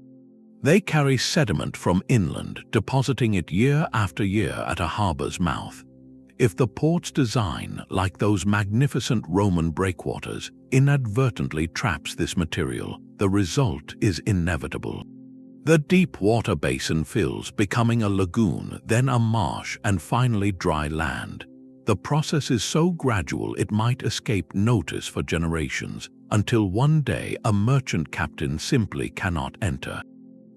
They carry sediment from inland, depositing it year after year at a harbor's mouth. If the port's design, like those magnificent Roman breakwaters, inadvertently traps this material, the result is inevitable. The deep water basin fills, becoming a lagoon, then a marsh, and finally dry land. The process is so gradual it might escape notice for generations, until one day a merchant captain simply cannot enter.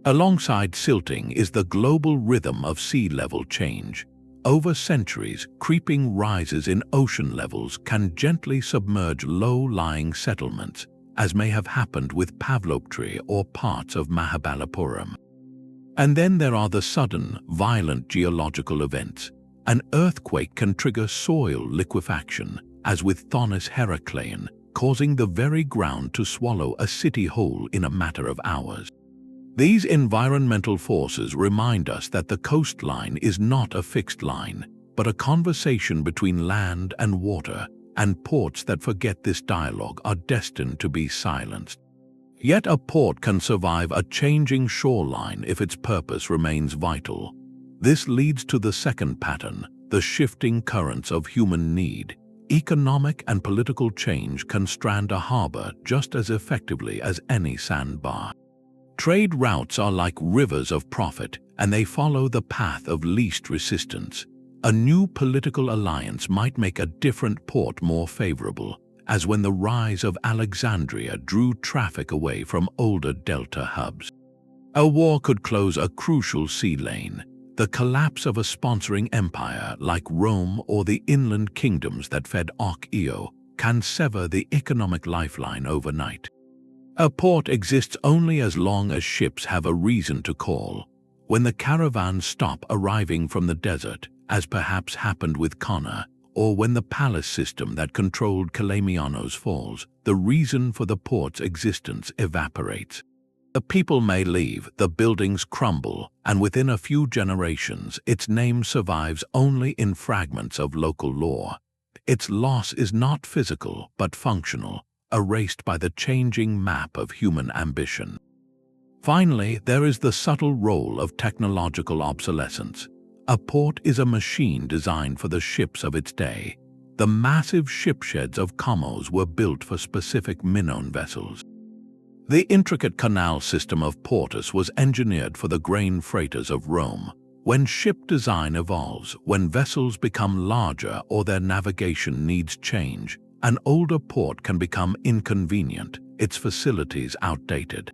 Alongside silting is the global rhythm of sea level change. Over centuries, creeping rises in ocean levels can gently submerge low-lying settlements, as may have happened with Pavlopetri or parts of Mahabalipuram. And then there are the sudden, violent geological events. An earthquake can trigger soil liquefaction, as with Thonis-Heracleion, causing the very ground to swallow a city whole in a matter of hours. These environmental forces remind us that the coastline is not a fixed line, but a conversation between land and water, and ports that forget this dialogue are destined to be silenced. Yet a port can survive a changing shoreline if its purpose remains vital. This leads to the second pattern, the shifting currents of human need. Economic and political change can strand a harbor just as effectively as any sandbar. Trade routes are like rivers of profit, and they follow the path of least resistance. A new political alliance might make a different port more favorable, as when the rise of Alexandria drew traffic away from older delta hubs. A war could close a crucial sea lane. The collapse of a sponsoring empire like Rome or the inland kingdoms that fed Io can sever the economic lifeline overnight. A port exists only as long as ships have a reason to call. When the caravans stop arriving from the desert, as perhaps happened with Qana, or when the palace system that controlled Kalemianos falls, the reason for the port's existence evaporates. The people may leave, the buildings crumble, and within a few generations its name survives only in fragments of local lore. Its loss is not physical but functional, erased by the changing map of human ambition. Finally, there is the subtle role of technological obsolescence. A port is a machine designed for the ships of its day. The massive shipsheds of Kommos were built for specific Minoan vessels. The intricate canal system of Portus was engineered for the grain freighters of Rome. When ship design evolves, when vessels become larger or their navigation needs change, an older port can become inconvenient, its facilities outdated.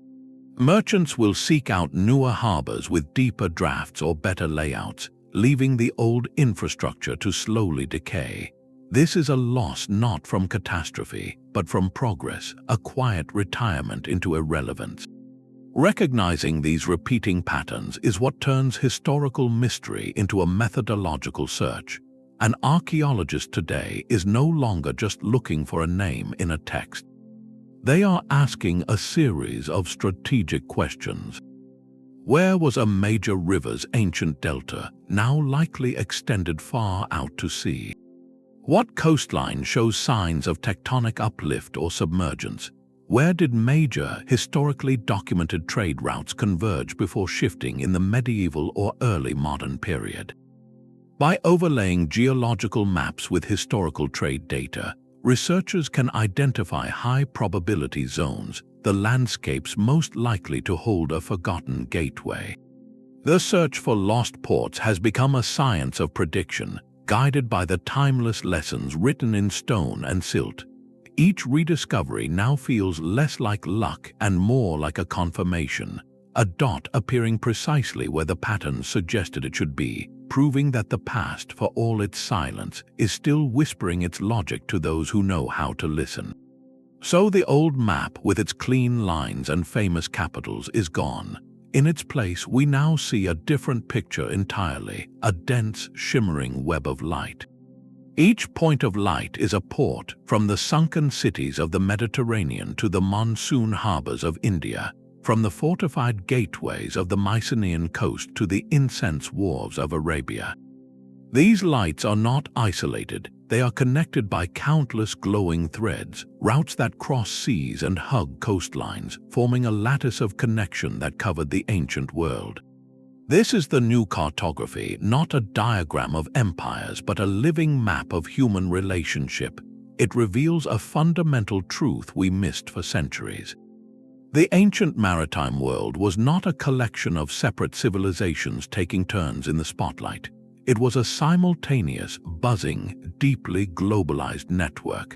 Merchants will seek out newer harbors with deeper drafts or better layouts, leaving the old infrastructure to slowly decay. This is a loss not from catastrophe, but from progress, a quiet retirement into irrelevance. Recognizing these repeating patterns is what turns historical mystery into a methodological search. An archaeologist today is no longer just looking for a name in a text. They are asking a series of strategic questions. Where was a major river's ancient delta, now likely extended far out to sea? What coastline shows signs of tectonic uplift or submergence? Where did major, historically documented trade routes converge before shifting in the medieval or early modern period? By overlaying geological maps with historical trade data, researchers can identify high-probability zones, the landscapes most likely to hold a forgotten gateway. The search for lost ports has become a science of prediction, guided by the timeless lessons written in stone and silt. Each rediscovery now feels less like luck and more like a confirmation, a dot appearing precisely where the patterns suggested it should be, proving that the past, for all its silence, is still whispering its logic to those who know how to listen. So the old map with its clean lines and famous capitals is gone. In its place, we now see a different picture entirely, a dense, shimmering web of light. Each point of light is a port, from the sunken cities of the Mediterranean to the monsoon harbors of India, from the fortified gateways of the Mycenaean coast to the incense wharves of Arabia. These lights are not isolated, they are connected by countless glowing threads, routes that cross seas and hug coastlines, forming a lattice of connection that covered the ancient world. This is the new cartography, not a diagram of empires, but a living map of human relationship. It reveals a fundamental truth we missed for centuries. The ancient maritime world was not a collection of separate civilizations taking turns in the spotlight. It was a simultaneous, buzzing, deeply globalized network.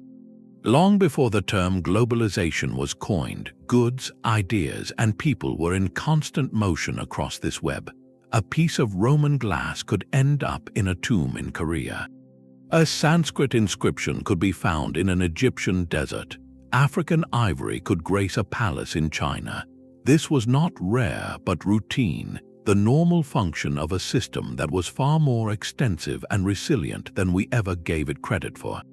Long before the term globalization was coined, goods, ideas, and people were in constant motion across this web. A piece of Roman glass could end up in a tomb in Korea. A Sanskrit inscription could be found in an Egyptian desert. African ivory could grace a palace in China. This was not rare but routine, the normal function of a system that was far more extensive and resilient than we ever gave it credit for.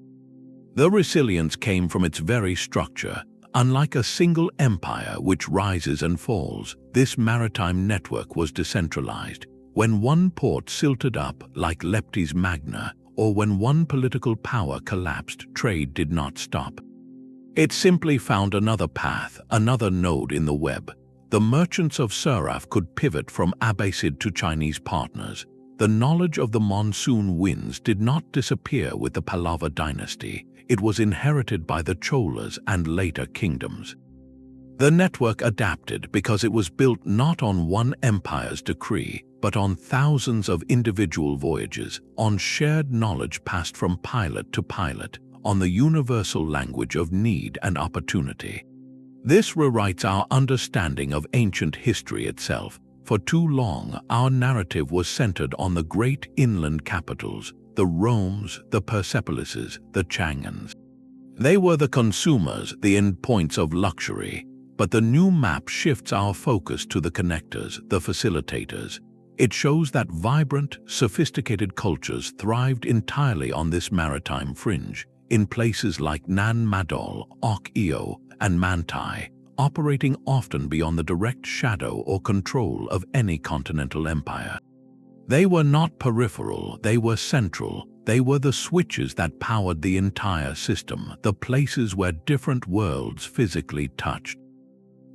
The resilience came from its very structure. Unlike a single empire which rises and falls, this maritime network was decentralized. When one port silted up, like Leptis Magna, or when one political power collapsed, trade did not stop. It simply found another path, another node in the web. The merchants of Suraf could pivot from Abbasid to Chinese partners. The knowledge of the monsoon winds did not disappear with the Pallava dynasty. It was inherited by the Cholas and later kingdoms. The network adapted because it was built not on one empire's decree, but on thousands of individual voyages, on shared knowledge passed from pilot to pilot, on the universal language of need and opportunity. This rewrites our understanding of ancient history itself. For too long, our narrative was centered on the great inland capitals, the Romes, the Persepolises, the Changans. They were the consumers, the endpoints of luxury. But the new map shifts our focus to the connectors, the facilitators. It shows that vibrant, sophisticated cultures thrived entirely on this maritime fringe, in places like Nan Madol, Ok-Io, and Manti, operating often beyond the direct shadow or control of any continental empire. They were not peripheral, they were central. They were the switches that powered the entire system, the places where different worlds physically touched.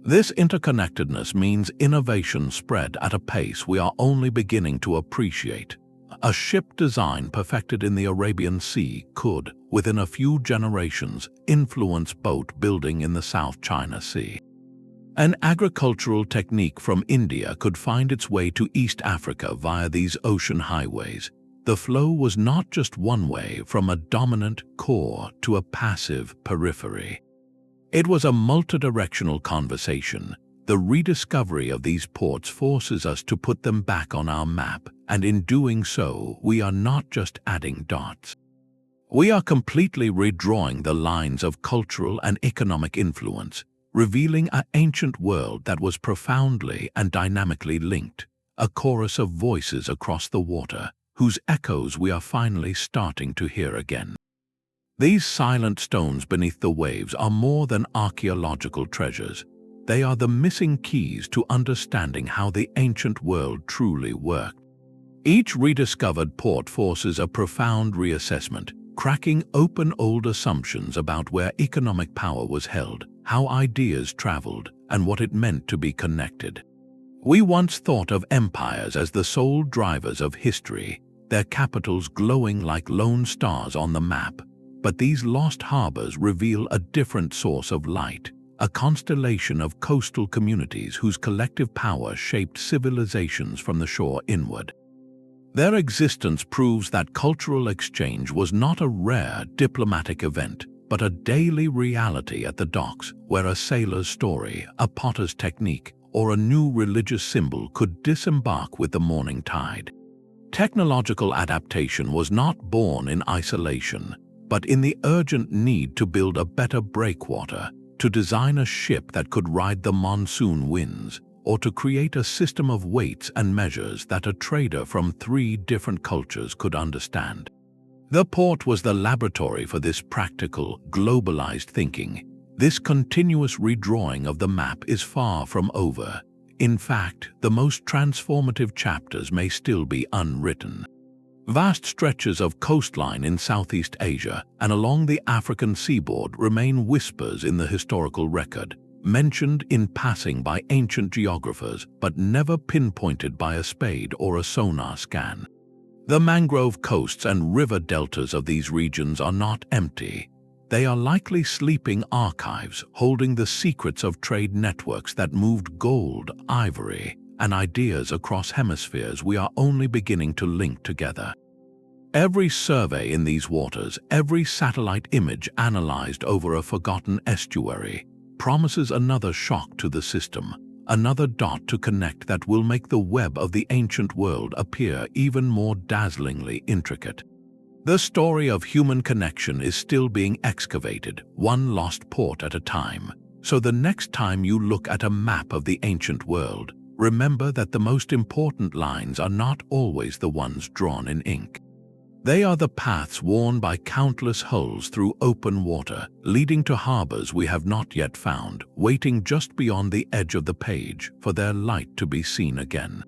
This interconnectedness means innovation spread at a pace we are only beginning to appreciate. A ship design perfected in the Arabian Sea could, within a few generations, influence boat building in the South China Sea. An agricultural technique from India could find its way to East Africa via these ocean highways. The flow was not just one way from a dominant core to a passive periphery. It was a multidirectional conversation. The rediscovery of these ports forces us to put them back on our map, and in doing so, we are not just adding dots. We are completely redrawing the lines of cultural and economic influence, revealing an ancient world that was profoundly and dynamically linked, a chorus of voices across the water, whose echoes we are finally starting to hear again. These silent stones beneath the waves are more than archaeological treasures. They are the missing keys to understanding how the ancient world truly worked. Each rediscovered port forces a profound reassessment, cracking open old assumptions about where economic power was held, how ideas traveled, and what it meant to be connected. We once thought of empires as the sole drivers of history, their capitals glowing like lone stars on the map. But these lost harbors reveal a different source of light, a constellation of coastal communities whose collective power shaped civilizations from the shore inward. Their existence proves that cultural exchange was not a rare diplomatic event, but a daily reality at the docks, where a sailor's story, a potter's technique, or a new religious symbol could disembark with the morning tide. Technological adaptation was not born in isolation, but in the urgent need to build a better breakwater, to design a ship that could ride the monsoon winds, or to create a system of weights and measures that a trader from 3 different cultures could understand. The port was the laboratory for this practical, globalized thinking. This continuous redrawing of the map is far from over. In fact, the most transformative chapters may still be unwritten. Vast stretches of coastline in Southeast Asia and along the African seaboard remain whispers in the historical record, mentioned in passing by ancient geographers but never pinpointed by a spade or a sonar scan. The mangrove coasts and river deltas of these regions are not empty. They are likely sleeping archives holding the secrets of trade networks that moved gold, ivory, and ideas across hemispheres we are only beginning to link together. Every survey in these waters, every satellite image analyzed over a forgotten estuary, promises another shock to the system, another dot to connect that will make the web of the ancient world appear even more dazzlingly intricate. The story of human connection is still being excavated, one lost port at a time. So the next time you look at a map of the ancient world, remember that the most important lines are not always the ones drawn in ink. They are the paths worn by countless hulls through open water, leading to harbors we have not yet found, waiting just beyond the edge of the page for their light to be seen again.